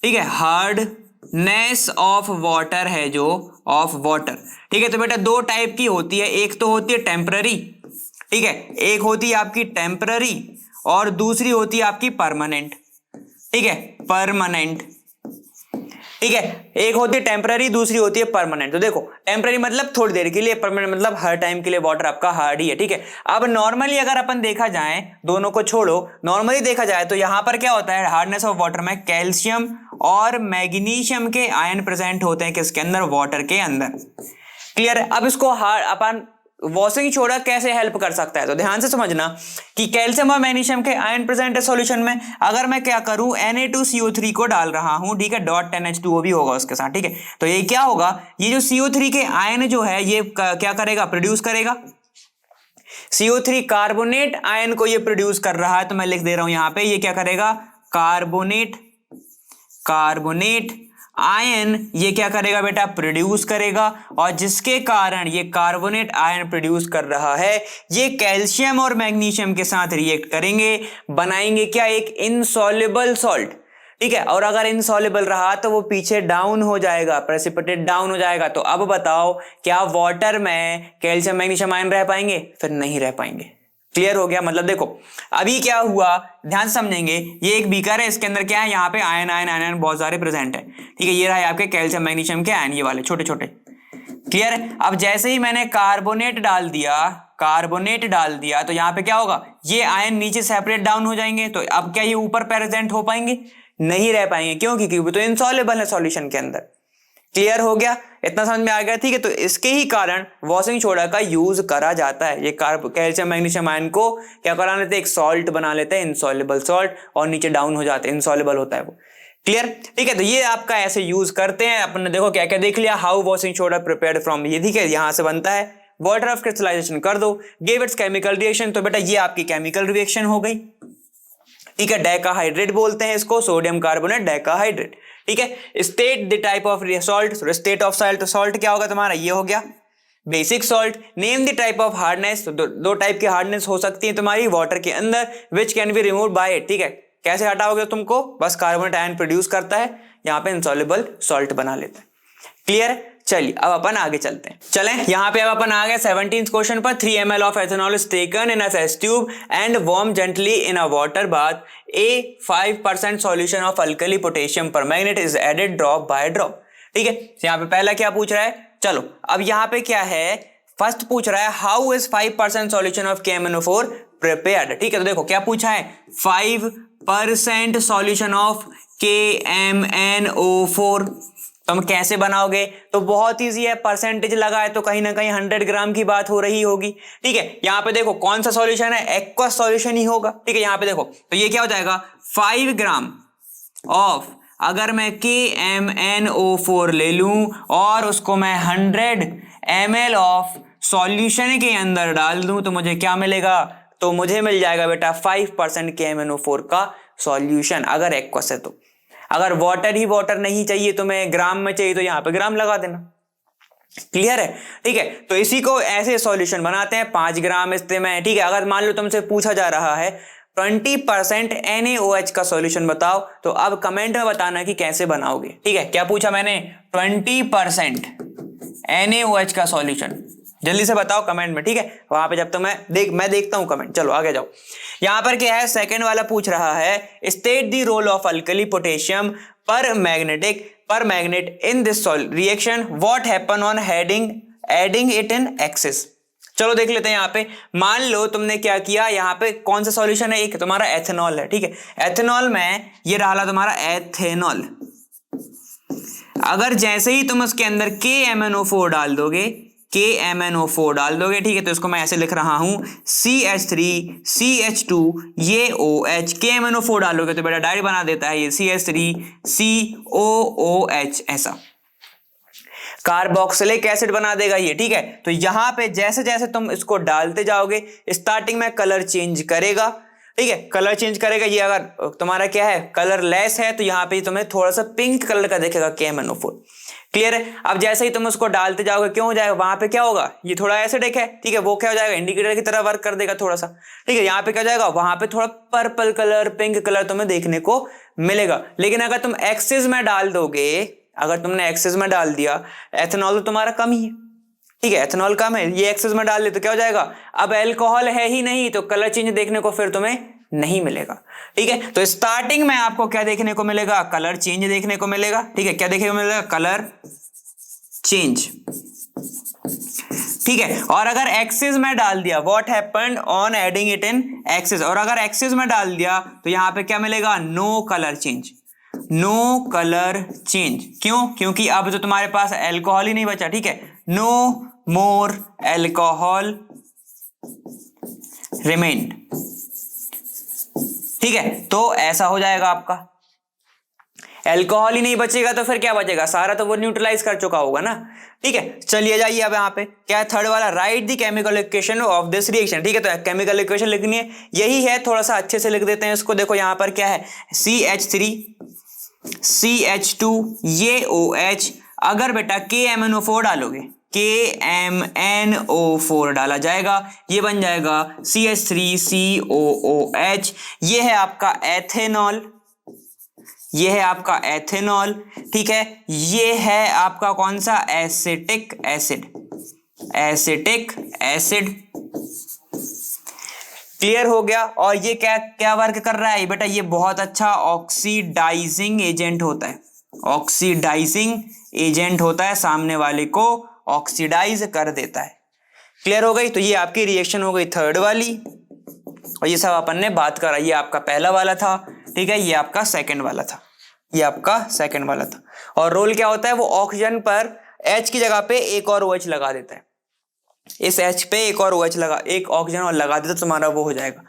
ठीक है, हार्डनेस ऑफ वाटर है जो ऑफ वाटर। ठीक है, तो बेटा दो टाइप की होती है, एक तो होती है टेम्पररी, ठीक है, एक होती है आपकी टेम्पररी और दूसरी होती है आपकी परमानेंट। ठीक है, परमानेंट। ठीक है, एक होती है टेम्पररी, दूसरी होती है परमानेंट। तो देखो टेम्पररी मतलब थोड़ी देर के लिए, परमानेंट मतलब हर टाइम के लिए वाटर आपका हार्ड ही है। ठीक है, अब नॉर्मली अगर अपन देखा जाए, दोनों को छोड़ो, नॉर्मली देखा जाए तो यहां पर क्या होता है, हार्डनेस ऑफ वाटर में कैल्शियम और मैग्नीशियम के आयन प्रेजेंट होते हैं किसके अंदर, वाटर के अंदर। क्लियर है। अब इसको अपन वॉशिंग सोडा कैसे हेल्प कर सकता है, तो ध्यान से समझना कि कैल्शियम और मैग्नीशियम के आयन प्रेजेंट है सॉल्यूशन में। अगर मैं क्या करूं, Na2CO3 को डाल रहा हूं, ठीक है, .10H2O भी होगा उसके साथ। ठीक है, तो ये क्या होगा, ये जो CO3 के आयन जो है ये क्या करेगा, प्रोड्यूस करेगा। CO3 कार्बोनेट आयन को ये प्रोड्यूस कर रहा है, तो मैं लिख दे रहा हूं यहां पे, ये क्या करेगा, कार्बोनेट आयन ये क्या करेगा बेटा, प्रोड्यूस करेगा। और जिसके कारण ये कार्बोनेट आयन प्रोड्यूस कर रहा है, ये कैल्शियम और मैग्नीशियम के साथ रिएक्ट करेंगे, बनाएंगे क्या, एक इनसॉल्युबल सॉल्ट। ठीक है, और अगर इनसॉल्युबल रहा तो वो पीछे डाउन हो जाएगा, प्रेसिपिटेट डाउन हो जाएगा। तो अब बताओ क्या वाटर में कैल्शियम मैग्नीशियम आयन रह पाएंगे, फिर नहीं रह पाएंगे। क्लियर हो गया। मतलब देखो अभी क्या हुआ, ध्यान से समझेंगे, ये एक बीकर है, इसके अंदर क्या है, यहाँ पे आयन बहुत सारे प्रेजेंट है। ठीक है, ये रहा आपके कैल्शियम मैग्नीशियम के आयन, ये वाले छोटे छोटे। क्लियर है। अब जैसे ही मैंने कार्बोनेट डाल दिया तो यहाँ पे क्या होगा, ये आयन नीचे सेपरेट डाउन हो जाएंगे। तो अब क्या ये ऊपर प्रेजेंट हो पाएंगे, नहीं रह पाएंगे। क्यों, क्योंकि तो इनसॉल्युबल है सॉल्यूशन के अंदर। क्लियर हो गया, इतना समझ में आ गया। ठीक है, तो इसके ही कारण वॉशिंग सोडा का यूज करा जाता है। ये कैल्शियम मैग्नीशियम आयन को क्या करा लेते हैं, एक सॉल्ट बना लेते हैं, इनसॉल्युबल सॉल्ट, और नीचे डाउन हो जाते हैं, इनसॉल्युबल होता है वो। क्लियर। ठीक है, तो ये आपका ऐसे यूज करते हैं। अपन ने देखो क्या क्या देख लिया, how washing soda prepared from, ये ठीक है, यहां से बनता है, वाटर ऑफ क्रिस्टलाइजेशन कर दो, गिव इट्स केमिकल रिएक्शन। तो बेटा ये आपकी केमिकल रिएक्शन हो गई। ठीक है, डेकाहाइड्रेट बोलते हैं इसको, सोडियम कार्बोनेट डेकाहाइड्रेट। ठीक है, state the type of salt, state of salt, salt क्या होगा तुम्हारा, ये हो गया basic salt. Name the type of hardness, तो दो टाइप की हार्डनेस हो सकती है तुम्हारी वाटर के अंदर, which can be removed by it. ठीक है, कैसे हटाओगे तुमको, बस कार्बोनेट आयन प्रोड्यूस करता है, यहाँ पे इनसॉल्युबल सॉल्ट बना लेता है। क्लियर। चलिए अब अपन आगे चलते हैं। चलें, यहाँ पे अब अपन आ गए 17th क्वेश्चन पर। 3 ml of ethanol is taken in a test tube and warmed gently in a water bath. A 5% solution of alkali potassium permanganate is added drop by drop. ठीक है, यहाँ पे पहला क्या पूछ रहा है, चलो अब यहाँ पे क्या है, फर्स्ट पूछ रहा है how is 5% solution of KMnO4 prepared। ठीक है, तो देखो क्या पूछा है, 5% solution of KMnO4 तुम कैसे बनाओगे, तो बहुत इजी है, परसेंटेज लगाए तो कहीं ना कहीं 100 ग्राम की बात हो रही होगी। ठीक है, यहाँ पे देखो कौन सा सॉल्यूशन है, एक्वस सॉल्यूशन ही होगा। ठीक है, यहाँ पे देखो तो ये क्या हो जाएगा, 5 ग्राम ऑफ अगर मैं KMnO4 ले लूं और उसको मैं 100 ml ऑफ सॉल्यूशन के अंदर डाल दूं तो मुझे क्या मिलेगा? तो मुझे मिल जाएगा बेटा 5% KMnO4 का सॉल्यूशन, अगर एक्वस है तो। अगर वाटर ही वाटर नहीं चाहिए, तो मैं ग्राम में चाहिए, तो यहाँ पे ग्राम लगा देना। क्लियर है? ठीक है, तो इसी को ऐसे सॉल्यूशन बनाते हैं 5 ग्राम इससे में। ठीक है, अगर मान लो तुमसे पूछा जा रहा है 20% NaOH का सॉल्यूशन बताओ, तो अब कमेंट में बताना कि कैसे बनाओगे। ठीक है, क्या पूछा मैंने? 20% NaOH का सॉल्यूशन, जल्दी से बताओ कमेंट में। ठीक है, वहां पे जब तक मैं देखता हूं कमेंट। चलो आगे जाओ। यहां पर क्या है, सेकंड वाला पूछ रहा है state the role of alkali potassium permanganate in this reaction, what happen on adding it in excess. चलो देख लेते हैं। यहाँ पे मान लो तुमने क्या किया, यहाँ पे कौन सा सॉल्यूशन है? एक तुम्हारा एथेनॉल है। ठीक है, एथेनॉल में ये रहा तुम्हारा एथेनॉल। अगर जैसे ही तुम उसके अंदर KMnO4 डाल दोगे, ठीक है, तो इसको मैं ऐसे लिख रहा हूं CH3CH2 ये OH, KMnO4 डालोगे तो बेटा डायरेक्ट बना देता है ये CH3COOH, ऐसा कार्बोक्सिलिक एसिड बना देगा ये। ठीक है, तो यहां पे जैसे जैसे तुम इसको डालते जाओगे, स्टार्टिंग में कलर चेंज करेगा। ठीक है, कलर चेंज करेगा। ये अगर तुम्हारा क्या है, कलर लेस है, तो यहाँ पे तुम्हें थोड़ा सा पिंक कलर का दिखेगा KMnO4। क्लियर है? अब जैसे ही तुम उसको डालते जाओगे, क्यों हो जाएगा, वहां पे क्या होगा, ये थोड़ा एसिडिक है। ठीक है, वो क्या हो जाएगा, इंडिकेटर की तरह वर्क कर देगा थोड़ा सा। ठीक है, यहाँ पे क्या हो जाएगा, वहां पे थोड़ा पर्पल कलर, पिंक कलर तुम्हें देखने को मिलेगा। लेकिन अगर तुम एक्सेस में डाल दोगे, अगर तुमने एक्सेस में डाल दिया, एथेनॉल तो तुम्हारा कम ही है। ठीक है, एथेनॉल कम है, ये एक्सेस में डाल दे तो क्या हो जाएगा, अब अल्कोहल है ही नहीं, तो कलर चेंज देखने को फिर तुम्हें नहीं मिलेगा। ठीक है, तो स्टार्टिंग में आपको क्या देखने को मिलेगा, कलर चेंज देखने को मिलेगा। ठीक है, क्या देखने को मिलेगा, कलर चेंज। ठीक है, और अगर एक्सेस में डाल दिया, what happened on adding it in access, और अगर एक्सेस में डाल दिया तो यहां पे क्या मिलेगा, no colour change. No colour change क्यों? क्योंकि अब तो तुम्हारे पास अल्कोहल ही नहीं बचा। ठीक है, नो मोर अल्कोहल रिमेन्ड। ठीक है, तो ऐसा हो जाएगा आपका, अल्कोहल ही नहीं बचेगा तो फिर क्या बचेगा, सारा तो वो न्यूट्रलाइज कर चुका होगा ना। ठीक है, चलिए जाइए अब यहाँ पे क्या है, थर्ड वाला, right the chemical equation of this reaction. ठीक है, तो केमिकल इक्वेशन लिखनी है, यही है, थोड़ा सा अच्छे से लिख देते हैं इसको। देखो यहाँ पर क्या है, CH3CH2 ये OH, अगर बेटा KMnO4 डालोगे, KMnO4 डाला जाएगा, ये बन जाएगा CH3COOH। ये है आपका एथेनॉल, ये है आपका एथेनॉल। ठीक है, ये है आपका कौन सा, acetic acid, acetic acid. Clear हो गया? और ये क्या क्या वर्क कर रहा है बेटा, ये बहुत अच्छा ऑक्सीडाइजिंग एजेंट होता है, ऑक्सीडाइजिंग एजेंट होता है, सामने वाले को ऑक्सीडाइज कर देता है। क्लियर हो गई? तो ये आपकी रिएक्शन हो गई थर्ड वाली, और ये सब अपन ने बात करा, ये आपका पहला वाला था। ठीक है, ये आपका सेकंड वाला था, ये आपका सेकंड वाला था। और रोल क्या होता है, वो ऑक्सीजन पर H की जगह पे एक और OH लगा देता है, इस H पे एक और OH लगा, एक ऑक्सीजन और लगा देता, तो तुम्हारा वो हो जाएगा।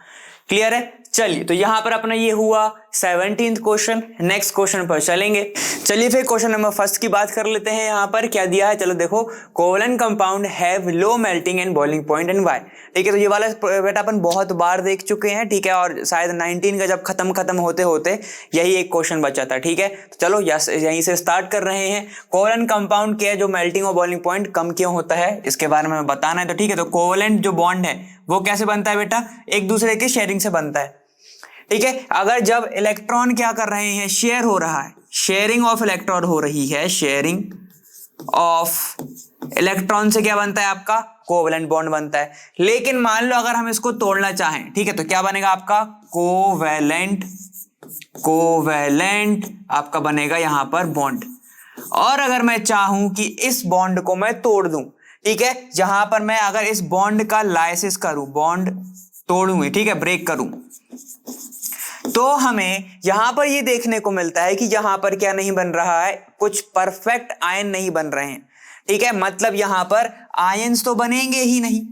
क्लियर है? चलिए, तो यहां पर अपना ये हुआ 17th क्वेश्चन। नेक्स्ट क्वेश्चन पर चलेंगे। चलिए फिर क्वेश्चन नंबर फर्स्ट की बात कर लेते हैं। यहां पर क्या दिया है, चलो देखो, covalent compound have low melting and boiling point and why. ठीक है, तो ये वाला बेटा अपन बहुत बार देख चुके हैं। ठीक है, और शायद 19 का जब खत्म होते होते यही एक क्वेश्चन बचा था। ठीक है, तो चलो यहीं से स्टार्ट कर रहे हैं। कोवलेंट कंपाउंड के जो मेल्टिंग और बॉइलिंग पॉइंट कम क्यों होता है, इसके बारे में बताना है। तो ठीक है, तो कोवलेंट जो बॉन्ड है वो कैसे बनता है बेटा, एक दूसरे के शेयरिंग से बनता है। ठीक है, अगर जब इलेक्ट्रॉन क्या कर रहे हैं, शेयर हो रहा है, शेयरिंग ऑफ इलेक्ट्रॉन हो रही है, शेयरिंग ऑफ इलेक्ट्रॉन से क्या बनता है आपका, कोवलेंट बॉन्ड बनता है। लेकिन मान लो अगर हम इसको तोड़ना चाहें, ठीक है, तो क्या बनेगा आपका, कोवैलेंट आपका बनेगा यहां पर बॉन्ड। और अगर मैं चाहूं कि इस बॉन्ड को मैं तोड़ दूं, ठीक है, जहां पर मैं अगर इस बॉन्ड का लाइसिस करूं, बॉन्ड तोड़ूंगी, ठीक है, ब्रेक करूं, तो हमें यहां पर ये देखने को मिलता है कि यहां पर क्या नहीं बन रहा है, कुछ परफेक्ट आयन नहीं बन रहे हैं। ठीक है, मतलब यहां पर आयंस तो बनेंगे ही नहीं।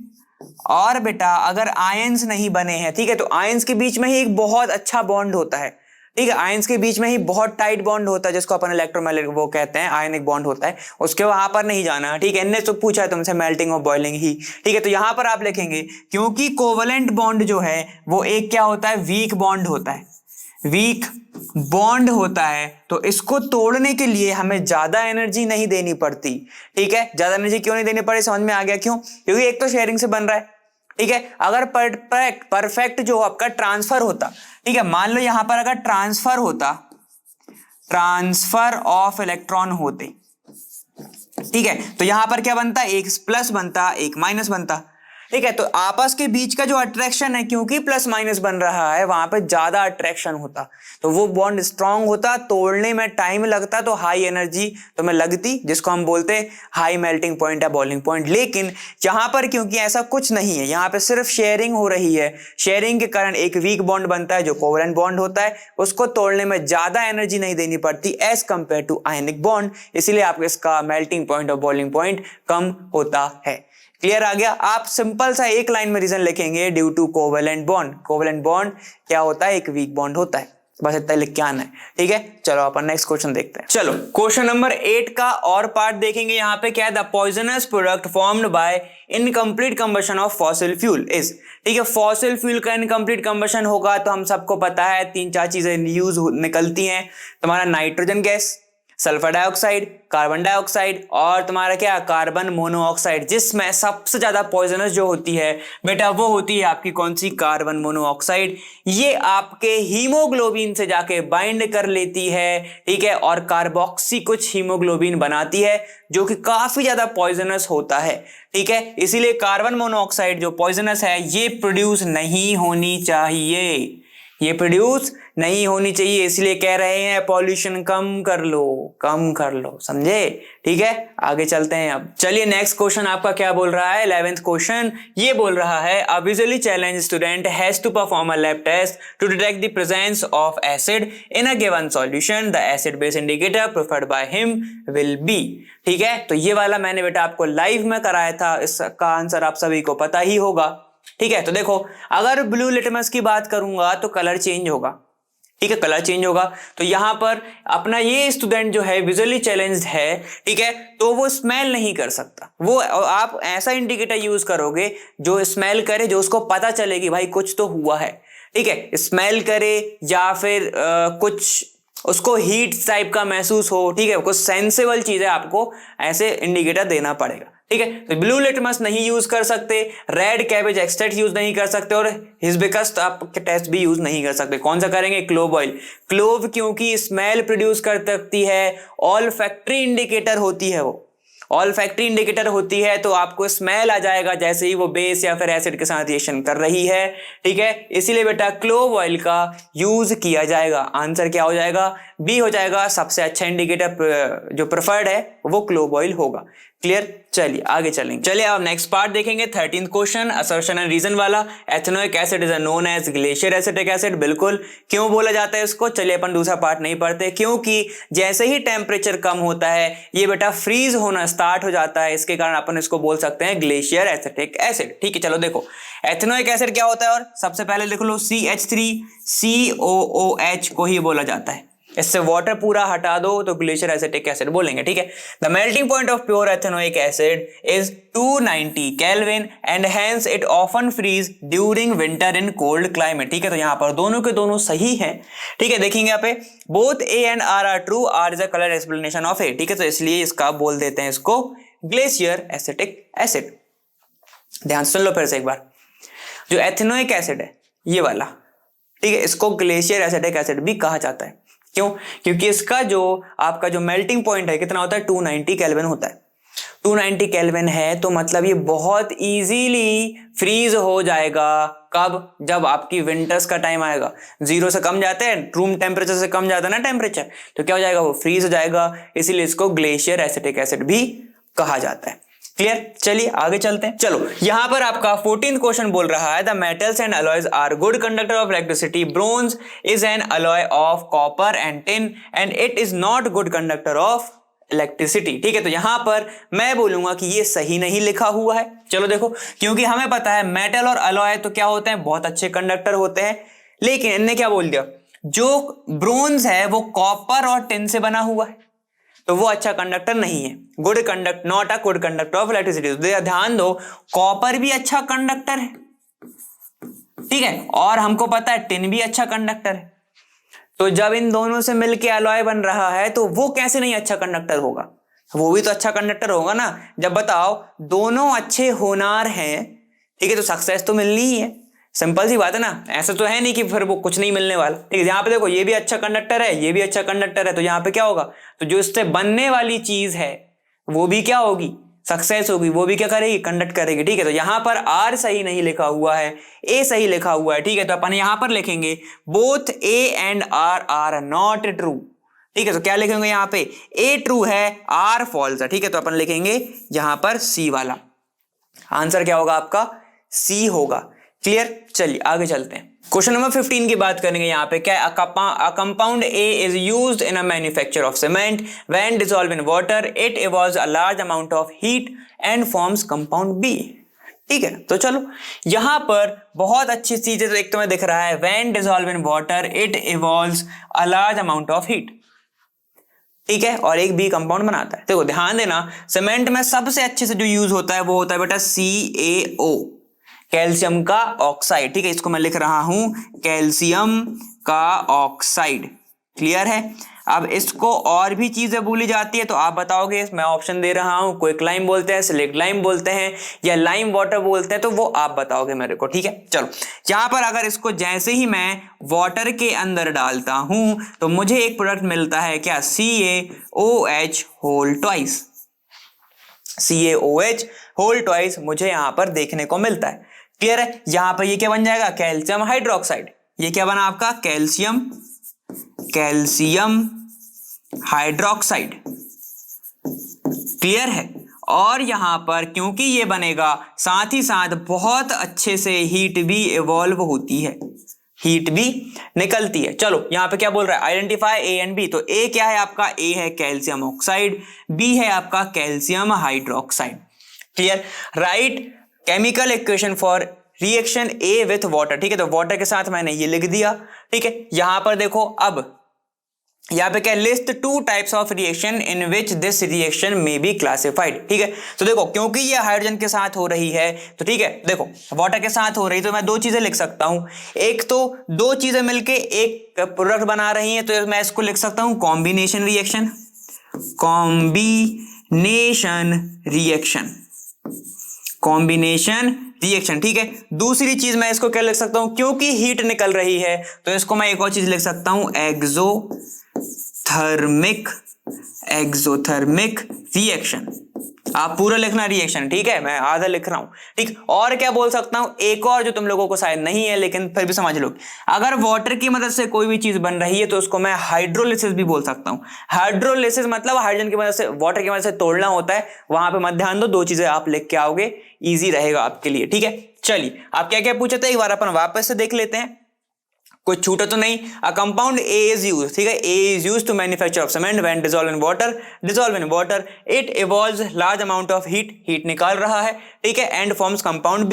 और बेटा अगर आयंस नहीं बने हैं, ठीक है, तो आयंस के बीच में ही एक बहुत अच्छा बॉन्ड होता है। ठीक है, आयंस के बीच में ही बहुत टाइट बॉन्ड होता है जिसको अपन इलेक्ट्रोमैग्नेटिक वो कहते हैं, आयनिक बॉन्ड होता है, उसके वहां पर नहीं जाना। ठीक है, इनने तो पूछा है तुमसे मेल्टिंग और बॉइलिंग ही। ठीक है, तो यहां पर आप लिखेंगे क्योंकि कोवलेंट बॉन्ड जो है वो एक क्या होता है, वीक बॉन्ड होता है, वीक बॉन्ड होता है, तो इसको तोड़ने के लिए हमें ज्यादा एनर्जी नहीं देनी पड़ती। ठीक है, ज्यादा एनर्जी क्यों नहीं देनी पड़ी, समझ में आ गया क्यों, क्योंकि एक तो शेयरिंग से बन रहा है। ठीक है, अगर परफेक्ट जो आपका ट्रांसफर होता, ठीक है, मान लो यहां पर अगर ट्रांसफर होता, ट्रांसफर ऑफ इलेक्ट्रॉन होते, ठीक है, तो यहां पर क्या बनता, एक प्लस बनता, एक माइनस बनता। ठीक है, तो आपस के बीच का जो अट्रैक्शन है, क्योंकि प्लस माइनस बन रहा है, वहां पे ज्यादा अट्रैक्शन होता, तो वो बॉन्ड स्ट्रांग होता, तोड़ने में टाइम लगता, तो हाई एनर्जी तो में लगती, जिसको हम बोलते हैं हाई मेल्टिंग पॉइंट या बॉइलिंग पॉइंट। लेकिन यहां पर क्योंकि ऐसा कुछ नहीं है, यहां पे सिर्फ शेयरिंग हो रही है, शेयरिंग के कारण एक वीक बॉन्ड बनता है जो कोवलेंट बॉन्ड होता है, उसको तोड़ने में ज्यादा एनर्जी नहीं देनी पड़ती as compare to ionic bond, इसीलिए आपको इसका मेल्टिंग पॉइंट और बॉइलिंग पॉइंट कम होता है। क्लियर आ गया। आप सिंपल सा एक लाइन में रीजन लिखेंगे, due to covalent bond. Covalent bond क्या होता है, एक वीक बॉन्ड होता है, बस इतना लिख के आना है। ठीक है, चलो अपन नेक्स्ट क्वेश्चन देखते हैं। चलो क्वेश्चन नंबर 8 का और पार्ट देखेंगे। यहाँ पे क्या है, the poisonous product formed by incomplete combustion of fossil fuel is. ठीक है, फॉसिल फ्यूल का इनकम्प्लीट कंबशन होगा तो हम सबको पता है 3-4 चीजें यूज निकलती हैं, तुम्हारा nitrogen gas, sulphur dioxide, carbon dioxide और तुम्हारा क्या, कार्बन मोनोऑक्साइड, जिसमें सबसे ज्यादा पॉइजनस जो होती है बेटा वो होती है आपकी कौन सी, कार्बन मोनोऑक्साइड। ये आपके हीमोग्लोबिन से जाके बाइंड कर लेती है, ठीक है, और कार्बोक्सी कुछ हीमोग्लोबिन बनाती है जो कि काफी ज्यादा पॉइजनस होता है। ठीक है, इसीलिए कार्बन मोनोऑक्साइड जो पॉइजनस है ये प्रोड्यूस नहीं होनी चाहिए, ये प्रोड्यूस नहीं होनी चाहिए, इसलिए कह रहे हैं पॉल्यूशन कम कर लो, कम कर लो, समझे। ठीक है, आगे चलते हैं। अब चलिए नेक्स्ट क्वेश्चन आपका क्या बोल रहा है, 11th क्वेश्चन ये बोल रहा है, a visually challenge student has to perform a lab test to detect the presence of acid in a given solution, the acid base indicator preferred by him will be. ठीक है, तो ये वाला मैंने बेटा आपको लाइव में कराया था, इसका आंसर आप सभी को पता ही होगा। ठीक है, तो देखो अगर ब्लू लिटमस की बात करूंगा तो कलर चेंज होगा। ठीक है, कलर चेंज होगा, तो यहां पर अपना ये स्टूडेंट जो है विजुअली चैलेंज्ड है, ठीक है, तो वो स्मेल नहीं कर सकता। वो आप ऐसा इंडिकेटर यूज करोगे जो स्मेल करे, जो उसको पता चले कि भाई कुछ तो हुआ है। ठीक है, स्मेल करे या फिर कुछ उसको हीट टाइप का महसूस हो। ठीक है, कुछ सेंसेबल चीजें आपको ऐसे इंडिकेटर देना पड़ेगा। ठीक है, तो ब्लू लिटमस नहीं यूज कर सकते, रेड कैबेज एक्सट्रैक्ट यूज नहीं कर सकते और हिबिस्कस आप टेस्ट भी यूज नहीं कर सकते। कौन सा करेंगे, क्लोव ऑयल। क्लोव क्योंकि स्मेल प्रोड्यूस कर सकती है, ऑल फैक्ट्री इंडिकेटर होती है, वो ऑल फैक्ट्री इंडिकेटर होती है, तो आपको स्मेल आ जाएगा जैसे ही वो बेस या फिर एसिड के साथ रिएक्शन कर रही है। ठीक है, इसीलिए बेटा क्लोव ऑयल का यूज किया जाएगा। आंसर क्या हो जाएगा, बी हो जाएगा। सबसे अच्छा इंडिकेटर जो प्रेफर्ड है वो क्लोव ऑयल होगा। क्लियर, चलिए आगे चलेंगे। चलिए अब नेक्स्ट पार्ट देखेंगे, 13th question, assertion and reason वाला। Ethanoic acid is known as glacial acetic acid. बिल्कुल, क्यों बोला जाता है इसको, चलिए अपन दूसरा पार्ट नहीं पढ़ते, क्योंकि जैसे ही टेम्परेचर कम होता है ये बेटा फ्रीज होना स्टार्ट हो जाता है, इसके कारण अपन इसको बोल सकते हैं ग्लेशियर एसिटिक एसिड। ठीक है, चलो देखो एथेनोइक एसिड क्या होता है, और सबसे पहले लिख लो CH3COOH को ही बोला जाता है, इससे वाटर पूरा हटा दो तो ग्लेशियर एसिटिक एसिड बोलेंगे। ठीक है, the melting point of pure ethanoic acid is 290 kelvin and hence it often freeze during winter in cold climate. ठीक है, तो यहां पर दोनों के दोनों सही हैं। ठीक है, देखेंगे यहाँ पे both A and R are true, R is a correct explanation of A. ठीक है, तो इसलिए इसका बोल देते हैं इसको ग्लेशियर एसिटिक एसिड। ध्यान सुन लो फिर से एक बार, जो एथेनोइक एसिड है ये वाला, ठीक है, इसको ग्लेशियर एसिटिक एसिड भी कहा जाता है। क्यों, क्योंकि इसका जो आपका जो मेल्टिंग पॉइंट है कितना होता है, 290 केल्विन होता है। 290 केल्विन है तो मतलब ये बहुत इजीली फ्रीज हो जाएगा। कब, जब आपकी विंटर्स का टाइम आएगा, 0 से कम जाते हैं, रूम टेम्परेचर से कम जाता है ना टेम्परेचर, तो क्या हो जाएगा, वो फ्रीज हो जाएगा, इसीलिए इसको ग्लेशियर एसिटिक एसिड भी कहा जाता है। क्लियर, चलिए आगे चलते हैं। चलो यहां पर आपका 14th क्वेश्चन बोल रहा है, the metals and alloys are good conductor of electricity. Bronze is an alloy of copper and tin and it is not good conductor of electricity. ठीक है, तो यहां पर मैं बोलूंगा कि ये सही नहीं लिखा हुआ है। चलो देखो, क्योंकि हमें पता है मेटल और अलॉय तो क्या होते हैं, बहुत अच्छे कंडक्टर होते हैं, लेकिन इनने क्या बोल दिया, जो ब्रोंज है वो कॉपर और टिन से बना हुआ है, तो वो अच्छा कंडक्टर नहीं है। Good conduct not a good conductor of electricity. ध्यान दो, कॉपर भी अच्छा कंडक्टर है, ठीक है, और हमको पता है टिन भी अच्छा कंडक्टर है। तो जब इन दोनों से मिलके अलॉय बन रहा है तो वो कैसे नहीं अच्छा कंडक्टर होगा, वो भी तो अच्छा कंडक्टर होगा ना। जब बताओ दोनों अच्छे होनार हैं, ठीक है, तो सक्सेस तो मिलनी ही है, सिंपल सी बात है ना। ऐसा तो है नहीं कि फिर वो कुछ नहीं मिलने वाला, ठीक है। यहाँ पे देखो ये भी अच्छा कंडक्टर है, ये भी अच्छा कंडक्टर है, तो यहाँ पे क्या होगा, तो जो इससे बनने वाली चीज है वो भी क्या होगी, सक्सेस होगी, वो भी क्या करेगी, कंडक्ट करेगी, ठीक है। तो यहां पर आर सही नहीं लिखा हुआ है, ए सही लिखा हुआ है, ठीक है। तो अपन यहां पर लिखेंगे both A and R are not true, ठीक है। तो क्या लिखेंगे यहां पे, ए ट्रू है, आर फॉल्स है, ठीक है। तो अपन लिखेंगे यहां पर सी वाला, आंसर क्या होगा आपका, सी होगा। क्लियर, चलिए आगे चलते हैं। क्वेश्चन नंबर 15 की बात करेंगे। यहाँ पे क्या, a compound A is used in a manufacture of cement. When dissolved in water, it evolves a large amount of heat and forms compound B. ठीक है, तो चलो यहां पर बहुत अच्छी चीज है। तो एक तो मैं दिख रहा है when dissolved in water, it evolves a large amount of heat, ठीक है, और एक बी कंपाउंड बनाता है। देखो ध्यान देना, सीमेंट में सबसे अच्छे से जो यूज होता है वो होता है बेटा CaO, कैल्शियम का ऑक्साइड, ठीक है। इसको मैं लिख रहा हूं कैल्शियम का ऑक्साइड, क्लियर है। अब इसको और भी चीजें बोली जाती है, तो आप बताओगे, मैं ऑप्शन दे रहा हूं, क्विक लाइम बोलते हैं, सिलेक्ट लाइम बोलते हैं, या लाइम वाटर बोलते हैं, तो वो आप बताओगे मेरे को, ठीक है। चलो यहां पर अगर इसको जैसे ही मैं वाटर के अंदर डालता हूं तो मुझे एक प्रोडक्ट मिलता है, क्या, CaOH whole twice, CaOH whole twice मुझे यहां पर देखने को मिलता है, क्लियर है। यहां पर ये क्या बन जाएगा, कैल्शियम हाइड्रोक्साइड, ये क्या बना आपका, कैल्शियम हाइड्रोक्साइड, क्लियर है। और यहां पर क्योंकि ये बनेगा, साथ ही साथ बहुत अच्छे से हीट भी इवॉल्व होती है, हीट भी निकलती है। चलो यहां पे क्या बोल रहा है, आइडेंटिफाई ए एंड बी। तो ए क्या है आपका, ए है कैल्शियम ऑक्साइड, बी है आपका calcium hydroxide, clear. Right chemical equation for reaction A with water, ठीक है। तो वाटर के साथ मैंने ये लिख दिया, ठीक है। यहां पर देखो, अब यहां पे क्या, list 2 types of reaction in which this reaction में बी क्लासिफाइड, ठीक है। तो देखो क्योंकि ये हाइड्रोजन के साथ हो रही है, तो ठीक है, देखो वाटर के साथ हो रही, तो मैं 2 चीजें लिख सकता हूं। एक तो 2 चीजें मिलके एक प्रोडक्ट बना रही हैं, तो मैं इसको लिख सकता हूं combination reaction, combination reaction, combination reaction, ठीक है। दूसरी चीज मैं इसको क्या लिख सकता हूं, क्योंकि हीट निकल रही है तो इसको मैं एक और चीज लिख सकता हूं, एक्सोथर्मिक रिएक्शन। आप पूरा लिखना रिएक्शन, ठीक है, मैं आधा लिख रहा हूं, ठीक। और क्या बोल सकता हूं, एक और जो तुम लोगों को शायद नहीं है लेकिन फिर भी समझ लो, अगर वाटर की मदद से कोई भी चीज बन रही है तो उसको मैं हाइड्रोलिसिस भी बोल सकता हूं। हाइड्रोलिसिस मतलब हाइड्रोजन की मदद से, वाटर की मदद से तोड़ना होता है। वहां पे मत ध्यान दो, 2 चीजें आप लिख के आओगे, इजी रहेगा आपके लिए, ठीक है। चलिए आप क्या क्या पूछे थे, एक बार अपन वापस से देख लेते हैं, कुछ छूटा तो नहीं। A compound A is used, ठीक है, A is used to manufacture of cement when dissolve in water it evolves large amount of heat निकाल रहा है, ठीक है, एंड फॉर्म्स कंपाउंड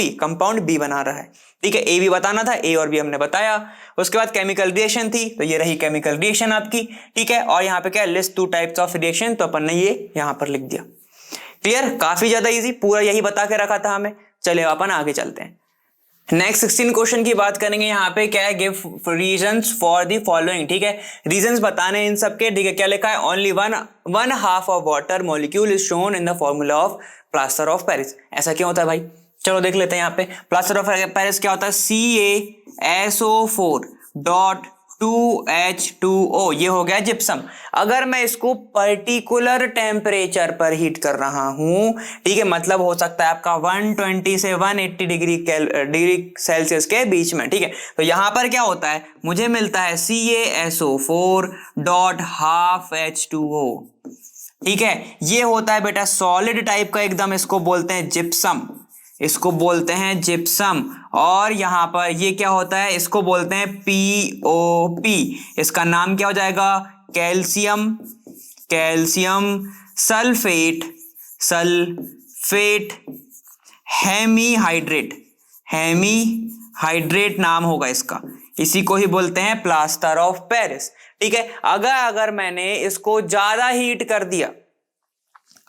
बी बना रहा है, ठीक है। ए भी बताना था, ए और बी हमने बताया। उसके बाद केमिकल रिएक्शन थी, तो ये रही केमिकल रिएक्शन आपकी, ठीक है। और यहाँ पे क्या, लिस्ट 2 टाइप्स ऑफ रिएक्शन, तो अपन ने ये यहाँ पर लिख दिया, क्लियर। काफी ज्यादा इजी, पूरा यही बता के रखा था हमें। चलिए अपन आगे चलते हैं। नेक्स्ट 16 क्वेश्चन की बात करेंगे। यहाँ पे क्या है, give reasons for the following, ठीक है, रीजंस बताने इन सबके, ठीक है। क्या लिखा है, only one half of water molecule is shown in the formula of plaster of Paris. ऐसा क्यों होता है भाई, चलो देख लेते हैं। यहाँ पे प्लास्टर ऑफ पेरिस क्या होता है, CaSO4.2H2O, ये हो गया जिप्सम। अगर मैं इसको पर्टिकुलर टेम्परेचर पर हीट कर रहा हूं, ठीक है, मतलब हो सकता है आपका 120 से 180 डिग्री सेल्सियस के बीच में, ठीक है। तो यहां पर क्या होता है, मुझे मिलता है CaSO4.12H2O, ठीक है। ये होता है बेटा सॉलिड टाइप का एकदम, इसको बोलते हैं जिप्सम, इसको बोलते हैं जिप्सम। और यहां पर ये क्या होता है, इसको बोलते हैं POP। इसका नाम क्या हो जाएगा, कैल्शियम सल्फेट हेमीहाइड्रेट नाम होगा इसका। इसी को ही बोलते हैं प्लास्टर ऑफ पेरिस। ठीक है, अगर मैंने इसको ज्यादा हीट कर दिया,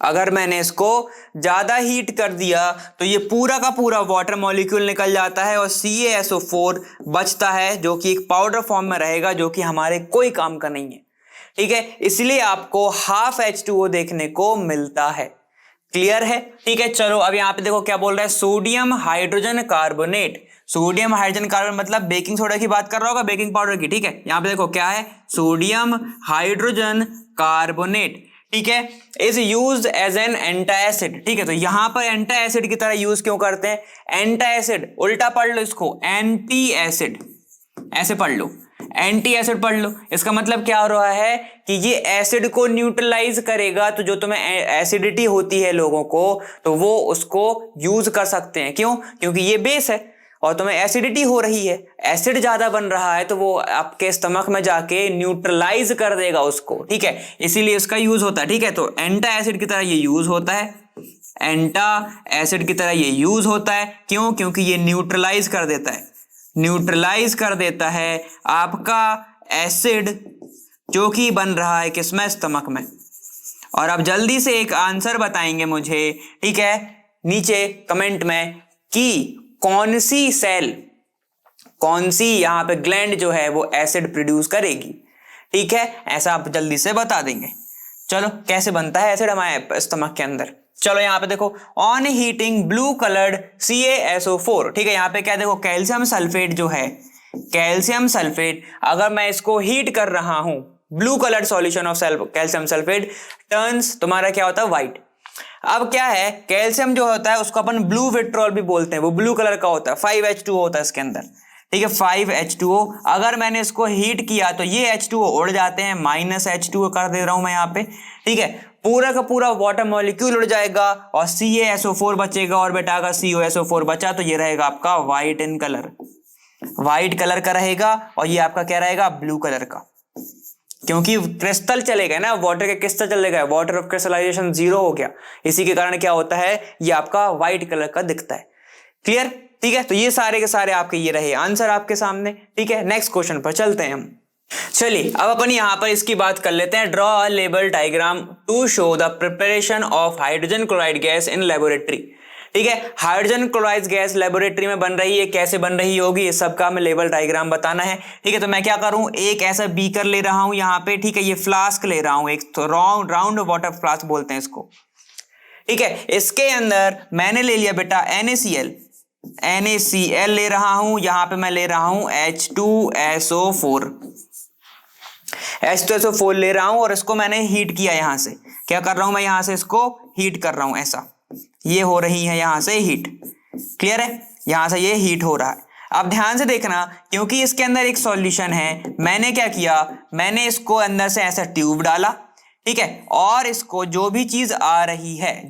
अगर मैंने इसको ज्यादा हीट कर दिया तो ये पूरा का पूरा वाटर मॉलिक्यूल निकल जाता है और CaSO4 बचता है, जो कि एक पाउडर फॉर्म में रहेगा, जो कि हमारे कोई काम का नहीं है। ठीक है, इसलिए आपको हाफ H2O देखने को मिलता है। क्लियर है? ठीक है, चलो अब यहाँ पे देखो क्या बोल रहा है, sodium hydrogen carbonate. Sodium hydrogen carbon मतलब बेकिंग सोडा की बात कर रहा होगा, बेकिंग पाउडर की। ठीक है, यहाँ पे देखो क्या है, सोडियम हाइड्रोजन कार्बोनेट। ठीक है, is used as an anti acid. ठीक है, तो यहां पर एंटी एसिड की तरह यूज क्यों करते हैं? एंटी एसिड, उल्टा पढ़ लो इसको, एंटी एसिड, ऐसे पढ़ लो, एंटी एसिड पढ़ लो। इसका मतलब क्या हो रहा है कि ये एसिड को न्यूट्रलाइज करेगा, तो जो तुम्हें एसिडिटी होती है लोगों को, तो वो उसको यूज कर सकते हैं। क्यों? क्योंकि ये बेस है और तुम्हें एसिडिटी हो रही है, एसिड ज्यादा बन रहा है, तो वो आपके स्टमक में जाके न्यूट्रलाइज कर देगा उसको। ठीक है, इसीलिए इसका यूज होता है। ठीक है, तो एंटा एसिड की तरह ये यूज होता है, एंटा एसिड की तरह ये यूज होता है। क्यों? क्योंकि ये न्यूट्रलाइज कर देता है, न्यूट्रलाइज कर देता है आपका एसिड जो कि बन रहा है किसमें? स्टमक में। और अब जल्दी से एक आंसर बताएंगे मुझे, ठीक है, नीचे कमेंट में, कि कौन सी सेल, कौन सी यहां पे ग्लैंड जो है वो एसिड प्रोड्यूस करेगी। ठीक है, ऐसा आप जल्दी से बता देंगे। चलो, कैसे बनता है एसिड हमारे स्टमक के अंदर? चलो यहाँ पे देखो, on heating blue coloured CaSO4। ठीक है, यहाँ पे क्या देखो, कैल्शियम सल्फेट जो है, कैल्शियम सल्फेट, अगर मैं इसको हीट कर रहा हूं, blue coloured solution of calcium sulphate turns, तुम्हारा क्या होता है? व्हाइट। अब क्या है, कैल्शियम जो होता है उसको अपन ब्लू विट्रोल भी बोलते हैं, वो ब्लू कलर का होता है, 5H2O होता है इसके अंदर। ठीक है, 5H2O। अगर मैंने इसको हीट किया तो ये H2O उड़ जाते हैं, -H2O कर दे रहा हूं मैं यहाँ पे। ठीक है, पूरा का पूरा वाटर मॉलिक्यूल उड़ जाएगा और CaSO4 बचेगा, और बेटा अगर CaSO4 बचा तो ये रहेगा आपका white in colour, white colour का रहेगा, और ये आपका क्या रहेगा? ब्लू कलर का। क्योंकि क्रिस्टल चले गए ना, वाटर के क्रिस्टल चले गए, वाटर ऑफ क्रिस्टलाइजेशन 0 हो गया, इसी के कारण क्या होता है, ये आपका व्हाइट कलर का दिखता है। क्लियर? ठीक है, तो ये सारे के सारे आपके ये रहे आंसर आपके सामने। ठीक है, नेक्स्ट क्वेश्चन पर चलते हैं हम। चलिए, अब अपन यहां पर इसकी बात कर लेते हैं। Draw a label diagram to show the preparation of hydrogen chloride gas in laboratory. ठीक है, हाइड्रोजन क्लोराइड गैस लेबोरेटरी में बन रही है, कैसे बन रही होगी, ये सबका हमें लेवल डायग्राम बताना है। ठीक है, तो मैं क्या करूं, एक ऐसा बीकर ले रहा हूं यहाँ पे। ठीक है, ये फ्लास्क ले रहा हूं, एक तो राउंड वाटर फ्लास्क बोलते हैं इसको। ठीक है, इसके अंदर मैंने ले लिया बेटा NaCl ले रहा हूं, यहां पे मैं ले रहा हूं H2SO4 ले रहा हूं, और इसको मैंने हीट किया। यहां से क्या कर रहा हूं मैं, यहां से इसको हीट कर रहा हूं, ऐसा ये हो रही है यहां से हीट। क्लियर है? यहां से ये हीट हो रहा है। अब ध्यान से देखना, क्योंकि इसके अंदर एक सॉल्यूशन है, मैंने क्या किया, मैंने इसको अंदर से ऐसा ट्यूब डाला। ठीक है, और इसको जो भी चीज आ रही है,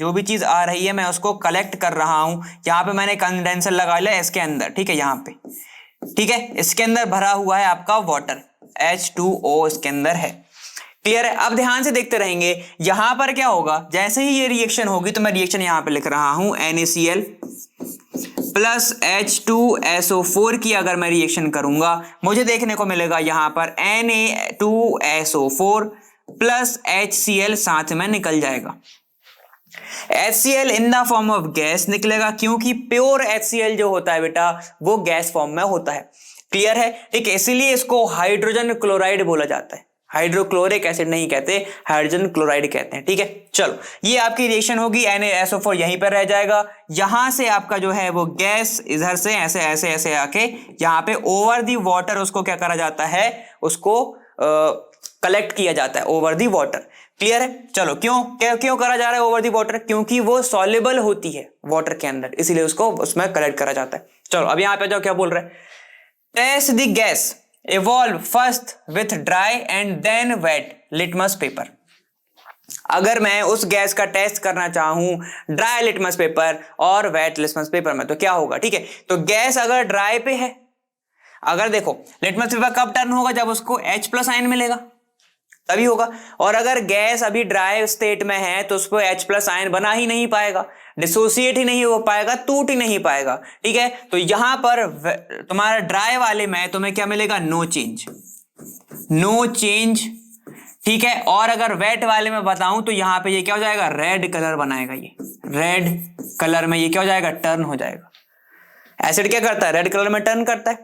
मैं उसको कलेक्ट कर रहा हूं। यहां पे मैंने कंडेंसर लगा लिया इसके अंदर। ठीक है, यहां पे, ठीक है, इसके अंदर भरा हुआ है आपका वाटर, H2O इसके अंदर है। क्लियर है? अब ध्यान से देखते रहेंगे, यहां पर क्या होगा, जैसे ही ये रिएक्शन होगी, तो मैं रिएक्शन यहां पे लिख रहा हूं, NaCl प्लस H2SO4 की अगर मैं रिएक्शन करूंगा, मुझे देखने को मिलेगा यहां पर Na2SO4 प्लस HCl साथ में निकल जाएगा। HCl in the form of gas निकलेगा, क्योंकि प्योर HCl जो होता है बेटा, वो गैस फॉर्म में होता है। क्लियर है? ठीक है, इसीलिए इसको हाइड्रोजन क्लोराइड बोला जाता है, हाइड्रोक्लोरिक एसिड नहीं कहते, हाइड्रोजन क्लोराइड कहते हैं। ठीक है, चलो, ये आपकी रिएक्शन होगी, NaSO4 यहीं पर रह जाएगा। यहां से आपका जो है वो गैस इधर से ऐसे ऐसे ऐसे आके यहां पे ओवर दी वाटर उसको क्या करा जाता है, उसको कलेक्ट किया जाता है ओवर दी वाटर। क्लियर है? चलो, क्यों करा जा रहा है ओवर दी वाटर? क्योंकि वो सॉल्युबल होती है वाटर के अंदर, इसीलिए उसको उसमें कलेक्ट करा जाता है। चलो, अब यहां पे जाओ, क्या बोल रहे हैं, test the gas evolve first with dry and then wet litmus paper। अगर मैं उस गैस का टेस्ट करना चाहूं ड्राई लिटमस पेपर और वेट लिटमस पेपर में, तो क्या होगा? ठीक है, तो गैस अगर ड्राई पे है, अगर देखो लिटमस पेपर कब टर्न होगा, जब उसको H+ आयन मिलेगा, तभी होगा। और अगर गैस अभी ड्राई स्टेट में है तो उस पर H+ आयन बना ही नहीं पाएगा, डिसोसिएट ही नहीं हो पाएगा, टूट ही नहीं पाएगा। ठीक है, तो यहां पर तुम्हारा ड्राई वाले में तुम्हें क्या मिलेगा, नो चेंज, नो चेंज। ठीक है, और अगर वेट वाले में बताऊं तो यहां पे ये क्या हो जाएगा, रेड कलर बनाएगा, ये रेड कलर में ये क्या हो जाएगा, टर्न हो जाएगा। एसिड क्या करता है, रेड कलर में टर्न करता है।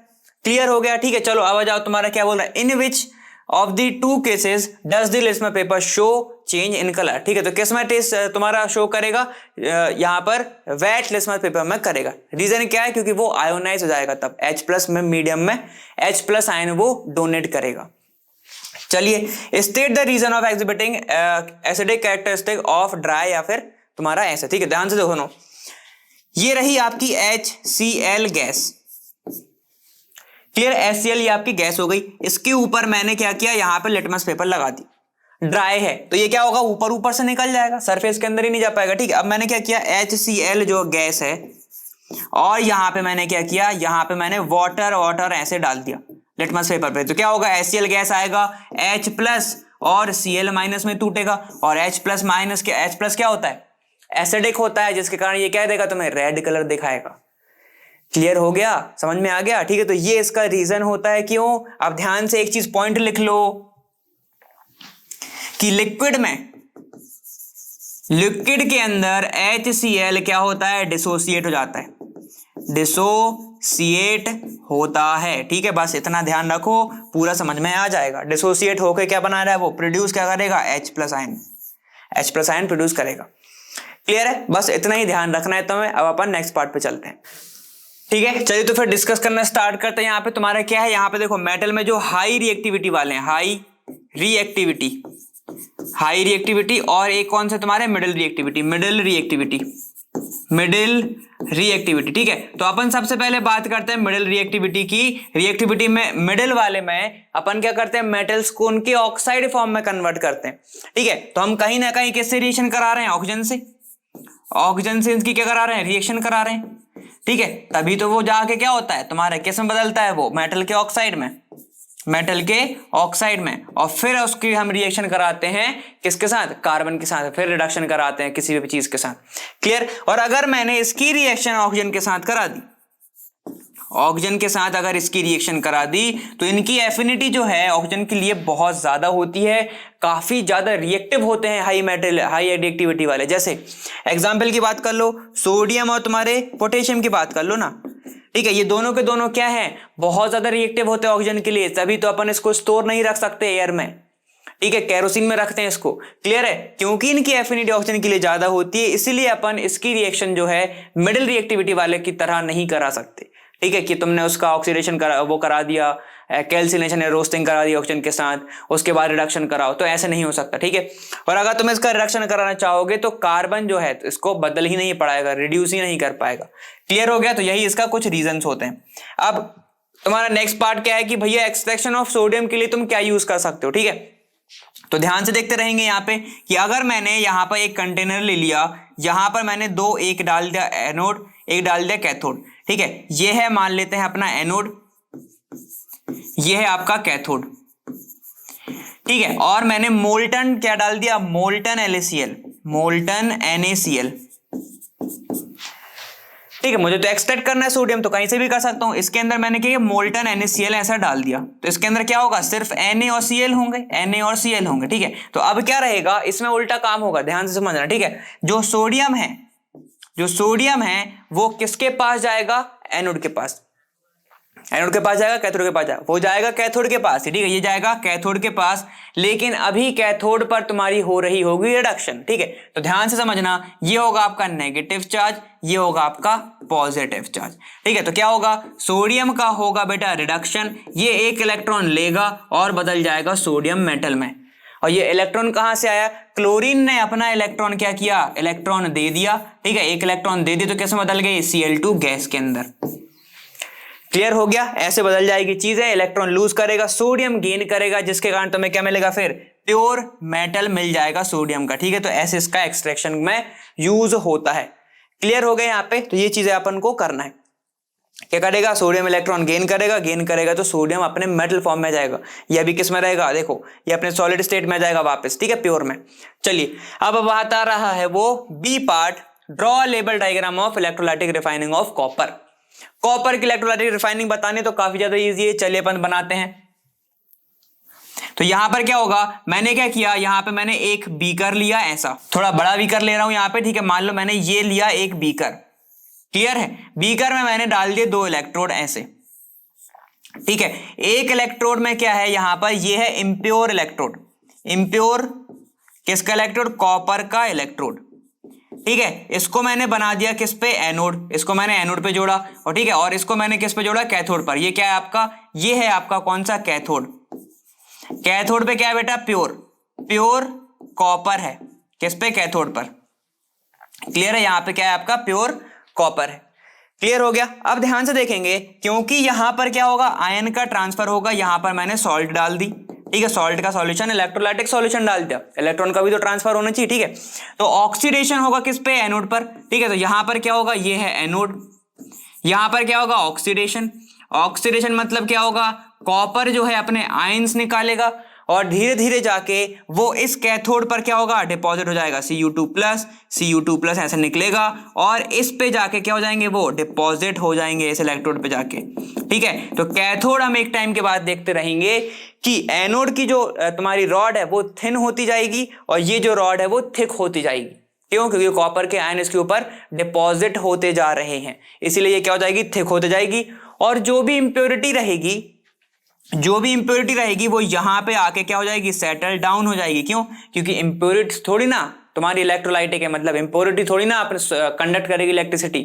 क्लियर हो गया। ठीक है, चलो अब आ जाओ, तुम्हारा क्या बोल रहा है, in which of the two cases does the litmus paper show change in colour. ठीक है, तो किस में टेस्ट तुम्हारा शो करेगा, यहां पर वेट लिटमस पेपर में करेगा। रीजन क्या है, क्योंकि वो आयोनाइज हो जाएगा, तब H+ में मीडियम में H+ आयन वो डोनेट करेगा। चलिए, state the reason of exhibiting acidic characteristic of dry या फिर तुम्हारा ऐसा। ठीक है, ध्यान से देखो, ये रही आपकी HCl गैस। क्लियर, HCl ये आपकी गैस हो गई। इसके ऊपर मैंने क्या किया, यहां पे लिटमस पेपर लगा दी, ड्राई है तो ये क्या होगा, ऊपर ऊपर से निकल जाएगा, सरफेस के अंदर ही नहीं जा पाएगा। ठीक है, अब मैंने क्या किया, HCl जो गैस है, और यहां पे मैंने क्या किया, यहां पे मैंने वाटर ऐसे डाल दिया लिटमस पेपर पे, तो क्या होगा, HCl गैस आएगा, H+ और Cl- में टूटेगा, और H+ माइनस के H+ क्या होता है, एसिडिक होता है, जिसके कारण ये क्या देगा, तुम्हें रेड कलर दिखाएगा। क्लियर हो गया, समझ में आ गया। ठीक है, तो ये इसका रीजन होता है। क्यों, अब ध्यान से एक चीज पॉइंट लिख लो कि लिक्विड के अंदर HCl क्या होता है, डिसोसिएट हो जाता है, डिसोसिएट होता है। ठीक है, बस इतना ध्यान रखो, पूरा समझ में आ जाएगा। डिसोसिएट होकर क्या बना रहा है, वो प्रोड्यूस क्या करेगा, H+ ion, H+ ion produce करेगा। क्लियर है, बस इतना ही ध्यान रखना है तुम्हें। अब अपन नेक्स्ट पार्ट पे चलते हैं। ठीक है, चलिए तो फिर डिस्कस करना स्टार्ट करते हैं। यहाँ पे तुम्हारा क्या है, यहाँ पे देखो मेटल में जो हाई रिएक्टिविटी वाले हैं, हाई रिएक्टिविटी, और एक कौन से तुम्हारे, मिडिल रिएक्टिविटी। ठीक है, तो अपन सबसे पहले बात करते हैं मिडिल रिएक्टिविटी की। रिएक्टिविटी में मिडिल वाले में अपन क्या करते हैं, मेटल्स को उनके ऑक्साइड फॉर्म में कन्वर्ट करते हैं। ठीक है, तो हम कहीं ना कहीं किससे रिएक्शन करा रहे हैं, ऑक्सीजन से इनकी क्या करा रहे हैं, रिएक्शन करा रहे हैं। ठीक है, तभी तो वो जाके क्या होता है, तुम्हारे किस में बदलता है, वो मेटल के ऑक्साइड में, और फिर उसकी हम रिएक्शन कराते हैं किसके साथ, कार्बन के साथ, फिर रिडक्शन कराते हैं किसी भी चीज के साथ। क्लियर, और अगर मैंने इसकी रिएक्शन ऑक्सीजन के साथ करा दी, अगर इसकी रिएक्शन करा दी, तो इनकी एफिनिटी जो है ऑक्सीजन के लिए बहुत ज्यादा होती है, काफी ज्यादा रिएक्टिव होते हैं हाई रिएक्टिविटी वाले। जैसे एग्जाम्पल की बात कर लो, सोडियम और तुम्हारे पोटेशियम की बात कर लो ना। ठीक है, ये दोनों के दोनों क्या है, बहुत ज्यादा रिएक्टिव होते हैं ऑक्सीजन के लिए, तभी तो अपन इसको स्टोर नहीं रख सकते एयर में। ठीक है, केरोसिन में रखते हैं इसको। क्लियर है, क्योंकि इनकी एफिनिटी ऑक्सीजन के लिए ज्यादा होती है, इसीलिए अपन इसकी रिएक्शन जो है मिडिल रिएक्टिविटी वाले की तरह नहीं करा सकते। ठीक है, कि तुमने उसका ऑक्सीडेशन करा दिया, कैल्सिनेशन या रोस्टिंग करा दी ऑक्सीजन के साथ, उसके बाद रिडक्शन कराओ, तो ऐसे नहीं हो सकता। ठीक है, और अगर तुम इसका रिडक्शन कराना चाहोगे तो कार्बन जो है तो इसको बदल ही नहीं पाएगा, रिड्यूस ही नहीं कर पाएगा। क्लियर हो गया, तो यही इसका कुछ रीजंस होते हैं। अब तुम्हारा नेक्स्ट पार्ट क्या है कि भैया एक्सट्रैक्शन ऑफ सोडियम के लिए तुम क्या यूज कर सकते हो। ठीक है, तो ध्यान से देखते रहेंगे यहाँ पे कि अगर मैंने यहाँ पर एक कंटेनर ले लिया, यहां पर मैंने एक डाल दिया एनोड, एक डाल दिया कैथोड। ठीक है, ये है मान लेते हैं अपना एनोड, ये है आपका कैथोड। ठीक है, और मैंने मोल्टन क्या डाल दिया, मोल्टन NaCl। ठीक है, मुझे तो एक्सट्रैक्ट करना है सोडियम, तो कहीं से भी कर सकता हूं। इसके अंदर मैंने क्या मोल्टन NaCl ऐसा डाल दिया, तो इसके अंदर क्या होगा, सिर्फ Na और Cl होंगे। ठीक है, तो अब क्या रहेगा, इसमें उल्टा काम होगा, ध्यान से समझना। ठीक है, जो सोडियम है वो किसके पास जाएगा, एनोड के पास जाएगा, कैथोड के पास जाएगा, वो जाएगा कैथोड के पास। ठीक है, ये जाएगा कैथोड के पास, लेकिन अभी कैथोड पर तुम्हारी हो रही होगी रिडक्शन। ठीक है, तो ध्यान से समझना, ये होगा आपका नेगेटिव चार्ज, ये होगा आपका पॉजिटिव चार्ज। ठीक है, तो क्या होगा, सोडियम का होगा बेटा रिडक्शन, ये एक इलेक्ट्रॉन लेगा और बदल जाएगा सोडियम मेटल में। और ये इलेक्ट्रॉन कहां से आया, क्लोरीन ने अपना इलेक्ट्रॉन क्या किया, इलेक्ट्रॉन दे दिया। ठीक है, एक इलेक्ट्रॉन दे दी तो कैसे बदल गई, Cl2 गैस के अंदर। क्लियर हो गया, ऐसे बदल जाएगी चीजें, इलेक्ट्रॉन लूज करेगा, सोडियम गेन करेगा, जिसके कारण तुम्हें क्या मिलेगा, फिर प्योर मेटल मिल जाएगा सोडियम का। ठीक है, तो ऐसे इसका एक्सट्रैक्शन में यूज होता है। क्लियर हो गया यहाँ पे, तो ये चीजें अपन को करना है। क्या करेगा, सोडियम इलेक्ट्रॉन गेन करेगा तो सोडियम अपने मेटल फॉर्म में जाएगा, यह भी किस में रहेगा, देखो ये अपने सॉलिड स्टेट में जाएगा वापस, ठीक है, प्योर में। चलिए अब बात आ रहा है वो B part, draw label diagram of electrolytic refining of copper. Copper की इलेक्ट्रोलाइटिक रिफाइनिंग बताने तो काफी ज्यादा इजी है, चलिए अपन बनाते हैं। तो यहां पर क्या होगा, मैंने क्या किया, यहां पे मैंने एक बीकर लिया, ऐसा थोड़ा बड़ा बीकर ले रहा हूं यहां पे, ठीक है, मान लो मैंने ये लिया एक बीकर, क्लियर है। बीकर में मैंने डाल दिए 2 इलेक्ट्रोड ऐसे, ठीक है। एक इलेक्ट्रोड में क्या है यहां पर, ये है इंप्योर इलेक्ट्रोड, इंप्योर किसका इलेक्ट्रोड, कॉपर का इलेक्ट्रोड, ठीक है। इसको मैंने बना दिया किस पे, एनोड, इसको मैंने एनोड पे जोड़ा, और ठीक है, और इसको मैंने किस पे जोड़ा, कैथोड पर। ये क्या है आपका, ये है आपका कौन सा, कैथोड। कैथोड पे क्या है बेटा, प्योर कॉपर है, किस पे, कैथोड पर, क्लियर है। यहां पे क्या है आपका, प्योर कॉपर है, क्लियर हो गया। अब ध्यान से देखेंगे, क्योंकि यहां पर क्या होगा, आयन का ट्रांसफर होगा, यहां पर मैंने सॉल्ट डाल दी, ठीक है, सॉल्ट का सॉल्यूशन, इलेक्ट्रोलाइटिक सॉल्यूशन डाल दिया, इलेक्ट्रॉन का भी तो ट्रांसफर होना चाहिए, ठीक है। तो ऑक्सीडेशन होगा किस पे, एनोड पर, ठीक है। तो यहां पर क्या होगा, ये है एनोड, यहां पर क्या होगा, ऑक्सीडेशन। ऑक्सीडेशन मतलब क्या होगा, कॉपर जो है अपने आयंस निकालेगा और धीरे धीरे जाके वो इस कैथोड पर क्या होगा, डिपॉजिट हो जाएगा, Cu2+ ऐसे निकलेगा, और इस पे जाके क्या हो जाएंगे, वो डिपॉजिट हो जाएंगे इस इलेक्ट्रोड पे जाके, ठीक है। तो कैथोड हम एक टाइम के बाद देखते रहेंगे कि एनोड की जो तुम्हारी रॉड है वो थिन होती जाएगी, और ये जो रॉड है वो थिक होती जाएगी। क्यों, क्योंकि कॉपर के आयन इसके ऊपर डिपॉजिट होते जा रहे हैं, इसीलिए ये क्या हो जाएगी, थिक होते जाएगी। और जो भी इंप्योरिटी रहेगी वो यहां पे आके क्या हो जाएगी, सेटल डाउन हो जाएगी। क्यों, क्योंकि इंप्योरिटी थोड़ी ना तुम्हारी इलेक्ट्रोलाइटिक है, मतलब इंप्योरिटी थोड़ी ना अपने कंडक्ट करेगी इलेक्ट्रिसिटी,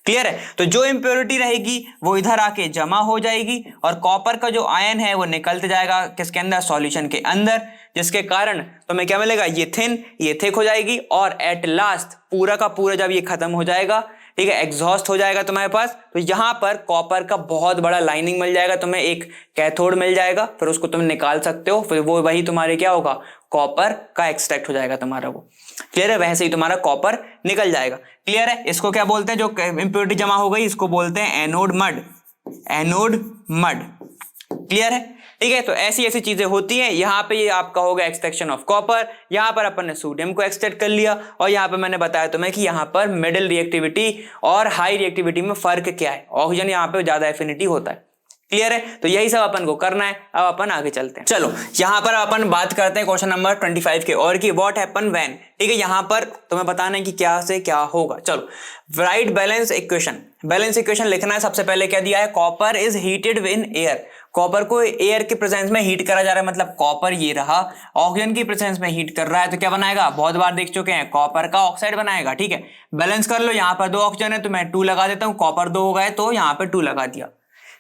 क्लियर है। तो जो इंप्योरिटी रहेगी वो इधर आके जमा हो जाएगी, और कॉपर का जो आयन है वो निकलते जाएगा किसके अंदर, सॉल्यूशन के अंदर, जिसके कारण तुम्हें क्या मिलेगा, ये थिन, ये थिक हो जाएगी, और एट लास्ट पूरा का पूरा जब ये खत्म हो जाएगा, ठीक है, एग्जॉस्ट हो जाएगा तुम्हारे पास, तो यहां पर कॉपर का बहुत बड़ा लाइनिंग मिल जाएगा तुम्हें, एक कैथोड मिल जाएगा, फिर उसको तुम निकाल सकते हो, फिर वो वही तुम्हारे क्या होगा, कॉपर का एक्सट्रैक्ट हो जाएगा तुम्हारा वो, क्लियर है। वैसे ही तुम्हारा कॉपर निकल जाएगा, क्लियर है। इसको क्या बोलते हैं, जो इंप्योरिटी जमा हो गई इसको बोलते हैं एनोड मड, क्लियर है, ठीक है। तो ऐसी ऐसी चीजें होती हैं। यहां पे ये आपका होगा एक्सट्रैक्शन ऑफ कॉपर, यहां पर अपन ने सोडियम को एक्सट्रैक्ट कर लिया, और यहां पे मैंने बताया तुम्हें कि यहां पर मिडिल रिएक्टिविटी और हाई रिएक्टिविटी में फर्क क्या है, ऑक्सीजन यहां पे ज्यादा एफिनिटी होता है, क्लियर है। तो यही सब अपन को करना है। अब अपन आगे चलते हैं, चलो यहां पर अपन बात करते हैं क्वेश्चन नंबर 25 के, और कि व्हाट हैपन व्हेन, ठीक है। यहां पर तुम्हें बताना है कि क्या से क्या होगा। चलो, राइट बैलेंस इक्वेशन लिखना है। सबसे पहले क्या दिया है, copper is heated in air, copper को एयर के प्रेजेंस में हीट करा जा रहा है, मतलब कॉपर ये रहा, ऑक्सीजन की प्रेजेंस में हीट कर रहा है, तो क्या बनाएगा, बहुत बार देख चुके हैं, कॉपर का ऑक्साइड बनाएगा, ठीक है। बैलेंस कर लो, यहां पर 2 ऑक्सीजन है तो मैं 2 लगा देता हूं, कॉपर 2 हो गए तो यहां पर 2 लगा दिया,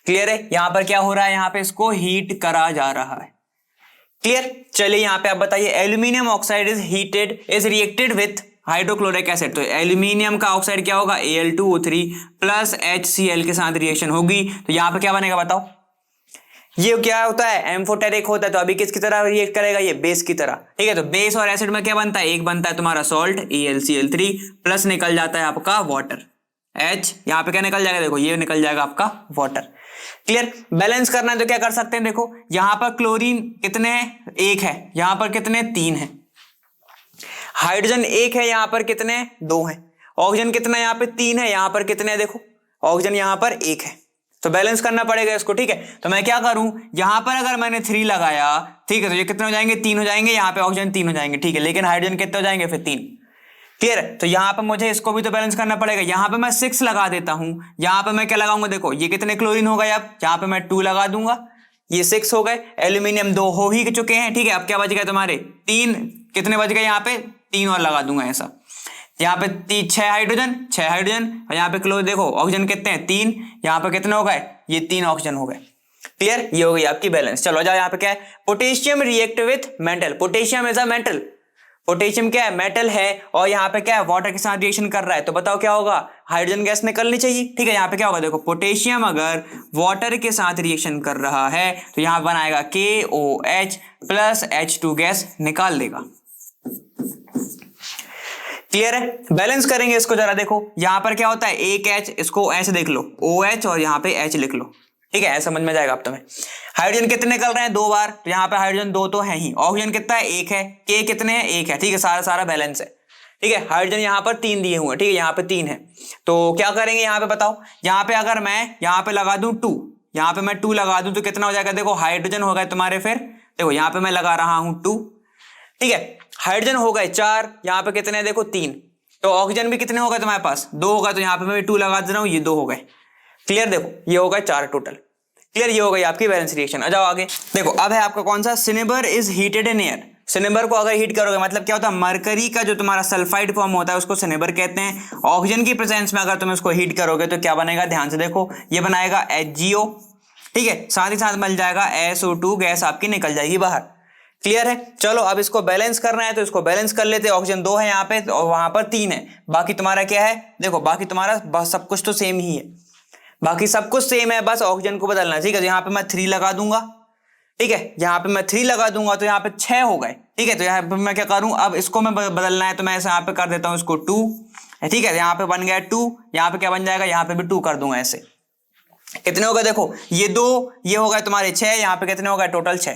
क्लियर है। यहां पर क्या हो रहा है, यहां पे इसको हीट करा जा रहा है, क्लियर। चलिए यहां पे आप बताइए, aluminium oxide is reacted with hydrochloric acid, तो एल्यूमिनियम का ऑक्साइड क्या होगा, Al2O3 प्लस HCl के साथ रिएक्शन होगी, तो यहां पे क्या बनेगा बताओ, ये क्या होता है, एम्फोटेरिक होता है, तो अभी किसकी तरह रिएक्ट करेगा, ये बेस की तरह, ठीक है। तो बेस और एसिड में क्या बनता है, एक बनता है तुम्हारा सॉल्ट AlCl3 प्लस निकल जाता है आपका वाटर H, यहां पे क्या निकल जाएगा, देखो ये निकल जाएगा आपका वाटर, क्लियर। बैलेंस करना है तो क्या कर सकते हैं, देखो यहां पर क्लोरीन कितने हैं, 1 है, यहां पर कितने 3 है, हाइड्रोजन 1 है, यहां पर कितने 2 है, ऑक्सीजन कितना यहां पे 3 है, यहां पर कितने, देखो ऑक्सीजन यहां पर 1 है, तो बैलेंस करना पड़ेगा इसको, ठीक है। तो मैं क्या करूं, यहां पर अगर मैंने 3 लगाया, ठीक है, तो ये कितने हो जाएंगे, 3 हो जाएंगे, यहां पे ऑक्सीजन 3 हो जाएंगे, ठीक है, लेकिन हाइड्रोजन कितने हो जाएंगे, फिर 3, क्लियर है। तो यहां पे मुझे इसको भी तो बैलेंस करना पड़ेगा, यहां पे मैं 6 लगा देता हूं, यहां पे मैं क्या लगाऊंगा, देखो ये कितने क्लोरीन हो गए, अब यहां पे मैं 2 लगा दूंगा, ये 6 हो गए, एल्यूमिनियम 2 हो ही चुके हैं, ठीक है। अब क्या बच गए तुम्हारे 3, कितने बच गए, यहां पे 3 और लगा दूंगा ऐसा, यहाँ पे 6 हाइड्रोजन, और यहाँ पे क्लोरीन देखो ऑक्सीजन कितने हैं 3, यहाँ पे कितने हो गए, ये 3 ऑक्सीजन हो गए, क्लियर। ये हो गई आपकी बैलेंस। चलो जाओ, यहाँ पे क्या है, potassium react with metal, potassium is a metal, potassium क्या है, मेटल है, और यहाँ पे क्या है, वाटर के साथ रिएक्शन कर रहा है, तो बताओ क्या होगा, हाइड्रोजन गैस निकलनी चाहिए, ठीक है। यहाँ पे क्या होगा, देखो पोटेशियम अगर वाटर के साथ रिएक्शन कर रहा है तो यहाँ बनाएगा KOH प्लस H2 गैस निकाल देगा, क्लियर है? बैलेंस करेंगे इसको, जरा देखो यहां पर क्या होता है, एक H, इसको ऐसे देख लो OH और यहाँ पे H लिख लो, ठीक है, ऐसा समझ में जाएगा अब तुम्हें। हाइड्रोजन कितने निकल रहे हैं, 2 बार, तो यहाँ पे हाइड्रोजन 2 तो है ही, ऑक्सीजन कितना है, 1 है, K कितने हैं, 1 है, ठीक है, सारा सारा बैलेंस है, ठीक है। हाइड्रोजन यहाँ पर 3 दिए हुए हैं, ठीक है, यहाँ पे 3 है, तो क्या करेंगे यहाँ पे बताओ, यहाँ पे अगर मैं यहाँ पे लगा दूं 2, यहाँ पे मैं 2 लगा दूं तो कितना हो जाएगा, देखो हाइड्रोजन हो गए तुम्हारे, फिर देखो यहाँ पे मैं लगा रहा हूं 2, ठीक है, हाइड्रोजन हो गए 4, यहाँ पे कितने देखो 3, तो ऑक्सीजन भी कितने हो गए तुम्हारे पास, 2 हो गए, तो यहाँ पे मैं 2 लगा दे रहा हूँ, ये 2 हो गए, क्लियर, देखो ये हो गए 4 टोटल, क्लियर, ये हो गई आपकी वैलेंस रिएक्शन। आ जाओ आगे, देखो अब है आपका कौन सा, cinnabar is heated in air. Cinnabar को अगर हीट करोगे मतलब क्या होता है, मरकरी का जो तुम्हारा सल्फाइड फॉर्म होता है उसको सिनेबर कहते हैं। ऑक्सीजन की प्रेजेंस में अगर तुम इसको हीट करोगे तो क्या बनेगा, ध्यान से देखो, ये बनाएगा HgO, ठीक है, साथ ही साथ मिल जाएगा SO2 गैस आपकी निकल जाएगी बाहर, क्लियर है। चलो अब इसको बैलेंस करना है तो इसको बैलेंस कर लेते हैं, ऑक्सीजन 2 है यहाँ पे और वहां पर 3 है, बाकी तुम्हारा क्या है, देखो बाकी तुम्हारा बस सब कुछ तो सेम ही है, बाकी सब कुछ सेम है, बस ऑक्सीजन को बदलना है, ठीक है। यहाँ पे मैं 3 लगा दूंगा, ठीक है, यहाँ पे मैं 3 लगा दूंगा तो यहाँ पे 6 हो गए, ठीक है, तो यहाँ पे मैं क्या करूं, अब इसको मैं बदलना है तो मैं ऐसे यहाँ पे कर देता हूँ इसको 2, ठीक है, यहाँ पे बन गया 2, यहाँ पे क्या बन जाएगा, यहाँ पे भी 2 कर दूंगा, ऐसे कितने हो गए, देखो ये 2, ये हो गए तुम्हारे 6, यहाँ पे कितने हो गए टोटल 6,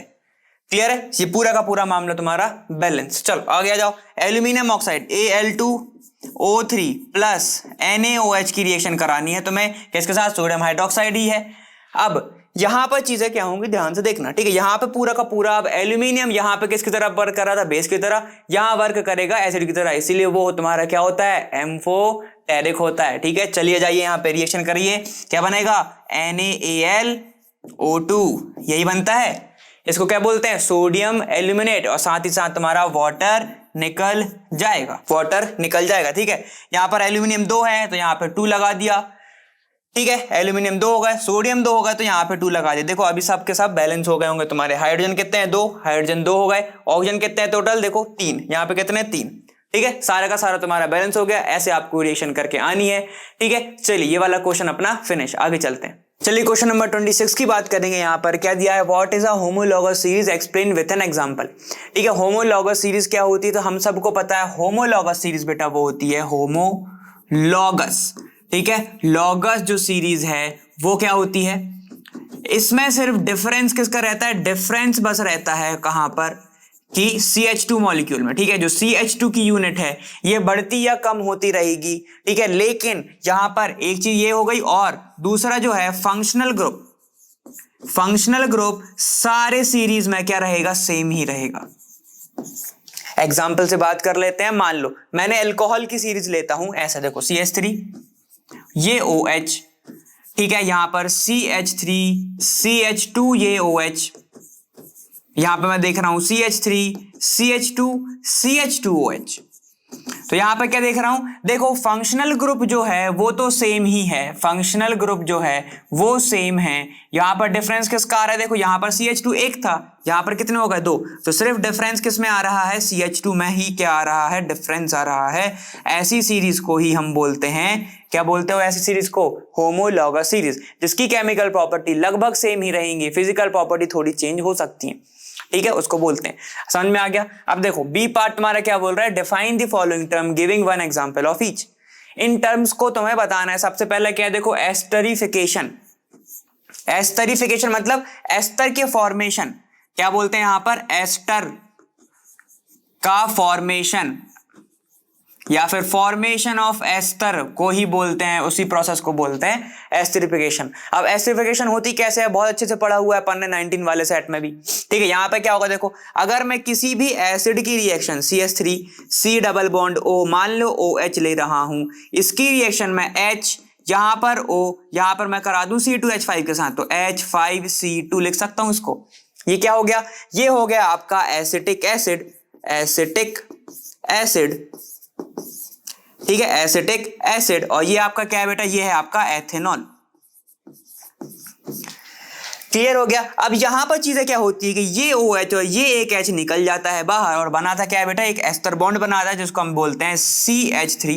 क्लियर है, ये पूरा का पूरा मामला तुम्हारा बैलेंस। चलो आगे आ जाओ, aluminium oxide Al2O3 plus NaOH की रिएक्शन करानी है तुम्हें, किसके साथ, सोडियम हाइड्रोक्साइड ही है। अब यहां पर चीजें क्या होंगी ध्यान से देखना, ठीक है, यहां पे पूरा का पूरा अब एल्यूमिनियम यहां पे किसकी तरह वर्क कर रहा था, बेस की तरह, यहां वर्क करेगा एसिड की तरह, इसीलिए वो तुम्हारा क्या होता है, एम्फोटेरिक होता है, ठीक है। चलिए जाइए यहाँ पे रिएक्शन करिए, क्या बनेगा, NaLO2, यही बनता है, इसको क्या बोलते हैं, सोडियम एल्यूमिनेट, और साथ ही साथ तुम्हारा वाटर निकल जाएगा, वाटर निकल जाएगा, ठीक है। यहां पर एल्यूमिनियम 2 है तो यहां पे 2 लगा दिया, ठीक है, एल्यूमिनियम 2 हो गए, सोडियम 2 हो गए तो यहाँ पे 2 लगा दिया, देखो अभी सब के सब बैलेंस हो गए होंगे तुम्हारे। हाइड्रोजन कितने हैं, 2, हाइड्रोजन 2 हो गए, ऑक्सीजन कितने हैं टोटल, देखो 3, यहाँ पे कितने 3, ठीक है, सारा का सारा तुम्हारा बैलेंस हो गया। ऐसे आपको रिएक्शन करके आनी है, ठीक है। चलिए ये वाला क्वेश्चन अपना फिनिश, आगे चलते हैं। चलिए क्वेश्चन नंबर 26 की बात करेंगे। यहाँ पर क्या दिया है, what is a homologous series, explain with an example. ठीक है, होमोलॉगस सीरीज क्या होती है, तो हम सबको पता है होमोलॉगस सीरीज बेटा वो होती है होमोलॉगस, ठीक है। लॉगस जो सीरीज है वो क्या होती है, इसमें सिर्फ डिफरेंस किसका रहता है, डिफरेंस बस रहता है कहां पर, कि CH2 मॉलिक्यूल में, ठीक है। जो CH2 की यूनिट है ये बढ़ती या कम होती रहेगी, ठीक है। लेकिन यहां पर एक चीज ये हो गई, और दूसरा जो है फंक्शनल ग्रुप, फंक्शनल ग्रुप सारे सीरीज में क्या रहेगा, सेम ही रहेगा। एग्जाम्पल से बात कर लेते हैं, मान लो मैंने अल्कोहल की सीरीज लेता हूं, ऐसा देखो CH3 ये OH, ठीक है, यहां पर CH3 CH2 ये OH, यहां पे मैं देख रहा हूं CH3 CH2 CH2OH। तो यहां पे क्या देख रहा हूं, देखो फंक्शनल ग्रुप जो है वो तो सेम ही है, फंक्शनल ग्रुप जो है वो सेम है। यहां पर डिफरेंस किसका आ रहा है, देखो यहां पर CH2 एक था, यहां पर कितने हो गए 2, तो सिर्फ डिफरेंस किस में आ रहा है, CH2 में ही क्या आ रहा है, डिफरेंस आ रहा है। ऐसी सीरीज को ही हम बोलते हैं, क्या बोलते हो ऐसी सीरीज को, होमोलॉगस सीरीज, जिसकी केमिकल प्रॉपर्टी लगभग सेम ही रहेंगी, फिजिकल प्रॉपर्टी थोड़ी चेंज हो सकती है, ठीक है, उसको बोलते हैं। समझ में आ गया। अब देखो बी पार्ट तुम्हारा क्या बोल रहा है, define the following term giving one example of each. In terms को तुम्हें बताना है। सबसे पहले क्या है, देखो एस्टरिफिकेशन, एस्टरिफिकेशन मतलब एस्टर के फॉर्मेशन, क्या बोलते हैं यहां पर, एस्टर का फॉर्मेशन या फिर फॉर्मेशन ऑफ एस्टर को ही बोलते हैं, उसी प्रोसेस को बोलते हैं एस्टरिफिकेशन। अब एस्टरिफिकेशन होती कैसे है, बहुत अच्छे से पढ़ा हुआ है अपन ने 19 वाले सेट में भी, ठीक है। यहां पे क्या होगा, देखो अगर मैं किसी भी एसिड की reaction CH3 C double bond O, मान लो OH ले रहा हूं, इसकी रिएक्शन में H, यहां पर O, यहां पर मैं करा दूं C2H5 के साथ, तो H5C2 लिख सकता हूं इसको। ये क्या हो गया, ये हो गया आपका एसिटिक एसिड, एसिटिक एसिड, ठीक है, एसिटिक एसिड। और ये आपका क्या है बेटा, ये है आपका एथेनॉल। क्लियर हो गया। अब यहां पर चीजें क्या होती है कि ये OH और ये एक H निकल जाता है बाहर और बनाता क्या है बेटा, एक एस्टर बॉन्ड बनाता है जिसको हम बोलते हैं CH3,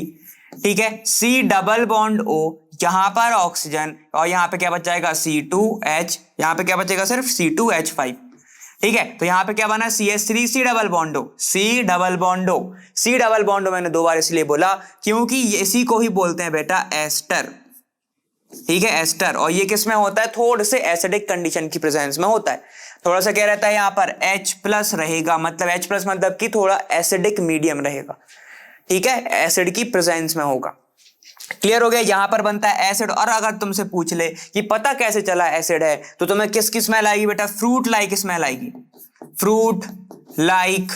ठीक है। C डबल बॉन्ड O, यहां पर ऑक्सीजन, और यहां पे क्या बच जाएगा C2H, यहां पे क्या बचेगा सिर्फ C2H5, ठीक है, तो यहां पे क्या बना CH3 C double बॉन्डो, C double बॉन्डो। C double बॉन्डो मैंने 2 बार इसलिए बोला क्योंकि इसी को ही बोलते हैं बेटा एस्टर। ठीक है, एस्टर। और ये किस में होता है, थोड़े से एसिडिक कंडीशन की प्रेजेंस में होता है। थोड़ा सा क्या रहता है यहाँ पर H प्लस रहेगा, मतलब H प्लस मतलब कि थोड़ा एसिडिक मीडियम रहेगा। ठीक है, एसिड की प्रेजेंस में होगा। क्लियर हो गया, यहां पर बनता है एसिड। और अगर तुमसे पूछ ले कि पता कैसे चला एसिड है, तो तुम्हें किसकी स्मेल आएगी बेटा, फ्रूट लाइक स्मेल आएगी। फ्रूट लाइक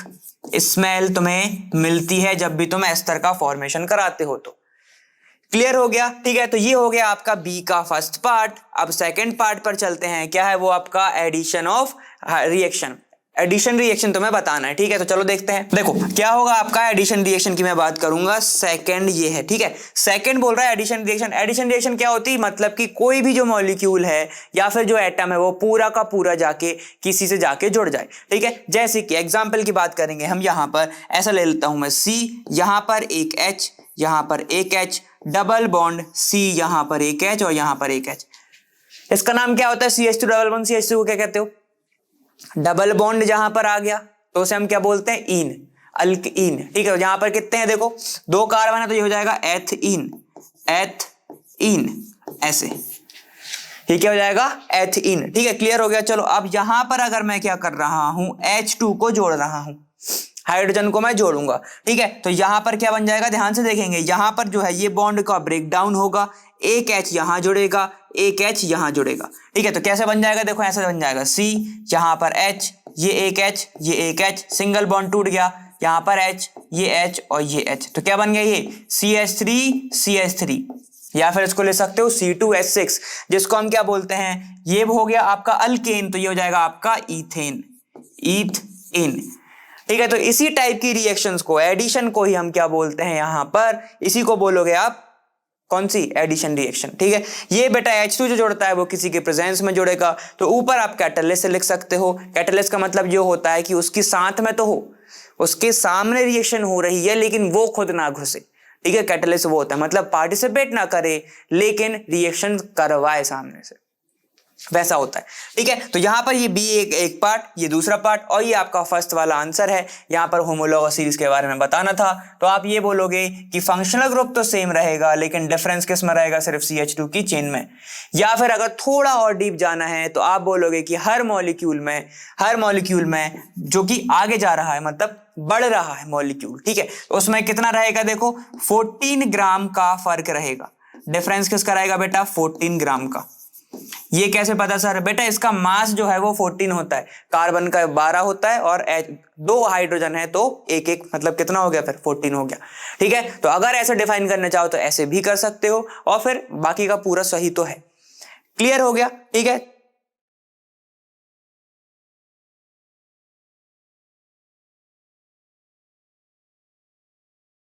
स्मेल तुम्हें मिलती है जब भी तुम एस्टर का फॉर्मेशन कराते हो तो। क्लियर हो गया, ठीक है। तो ये हो गया आपका बी का फर्स्ट पार्ट। अब सेकंड पार्ट पर चलते हैं, क्या है वो आपका addition of reaction. Addition reaction तुम्हें बताना है, ठीक है। तो चलो देखते हैं। देखो क्या होगा आपका एडिशन रिएक्शन की मैं बात करूंगा, सेकंड ये है, ठीक है। सेकंड बोल रहा है एडिशन रिएक्शन। एडिशन रिएक्शन क्या होती है, मतलब कि कोई भी जो मॉलिक्यूल है या फिर जो एटम है वो पूरा का पूरा जाके किसी से जाके जुड़ जाए, ठीक है। जैसे कि एग्जाम्पल की बात करेंगे हम, यहां पर ऐसा ले लेता हूं मैं C, यहां पर एक H, यहां पर एक H, डबल बॉन्ड C, यहां पर एक H और यहां पर एक H। इसका नाम क्या होता है, CH2 डबल बॉन्ड। CH2 को क्या कहते हो, डबल बॉन्ड जहां पर आ गया तो उसे हम क्या बोलते हैं, इन, अल्कीन। ठीक है, जहां पर कितने हैं देखो, 2 कार्बन है तो ये हो जाएगा एथीन, एथीन ऐसे, ये क्या हो जाएगा, एथीन। ठीक है, क्लियर हो गया। चलो अब यहां पर अगर मैं क्या कर रहा हूं, H2 को जोड़ रहा हूं, हाइड्रोजन को मैं जोड़ूंगा, ठीक है। तो यहां पर क्या बन जाएगा, ध्यान से देखेंगे, यहां पर जो है ये बॉन्ड का ब्रेक डाउन होगा, एक H यहां जुड़ेगा, एक H यहां जुड़ेगा, ठीक है। तो कैसे बन जाएगा, देखो ऐसे बन जाएगा, C यहां पर H, ये एक H, ये एक H, सिंगल बॉन्ड टूट गया, यहां पर H, ये H और ये H, तो क्या बन गया ये CH3 CH3, या फिर इसको ले सकते हो C2H6, जिसको हम क्या बोलते हैं, ये हो गया आपका अल्केन, तो ये हो जाएगा आपका ईथेन, ईथेन। ठीक है, तो इसी टाइप की रिएक्शंस को, एडिशन को ही हम क्या बोलते हैं यहां पर, इसी को बोलोगे आप कौन सी, एडिशन रिएक्शन। ठीक है, ये बेटा H2 जो जोड़ता है वो किसी के प्रेजेंस में जुड़ेगा, तो ऊपर आप कैटलिस्ट से लिख सकते हो। कैटलिस्ट का मतलब ये होता है कि उसकी साथ में तो हो, उसके सामने रिएक्शन हो रही है लेकिन वो खुद ना घुसे। ठीक है, कैटलिस्ट वो होता है मतलब पार्टिसिपेट ना करे लेकिन रिएक्शन करवाए सामने से, वैसा होता है। ठीक है, तो यहां पर ये बी एक पार्ट, ये दूसरा पार्ट, और ये आपका फर्स्ट वाला आंसर है। यहां पर होमोलॉगस सीरीज के बारे में बताना था, तो आप ये बोलोगे कि फंक्शनल ग्रुप तो सेम रहेगा लेकिन डिफरेंस किस में रहेगा, सिर्फ CH2 की चेन में। या फिर अगर थोड़ा और डीप जाना है तो आप बोलोगे कि हर मॉलिक्यूल में जो कि आगे जा रहा है, मतलब बढ़ रहा है मॉलिक्यूल, ठीक है, तो उसमें कितना रहेगा, देखो 14 ग्राम का फर्क रहेगा। डिफरेंस किसका रहेगा बेटा, 14 ग्राम का। ये कैसे पता सर, बेटा इसका मास जो है वो 14 होता है, कार्बन का 12 होता है और 2 हाइड्रोजन है तो एक एक, मतलब कितना हो गया, फिर 14 हो गया। ठीक है, तो अगर ऐसे डिफाइन करना चाहो तो ऐसे भी कर सकते हो, और फिर बाकी का पूरा सही तो है। क्लियर हो गया, ठीक है।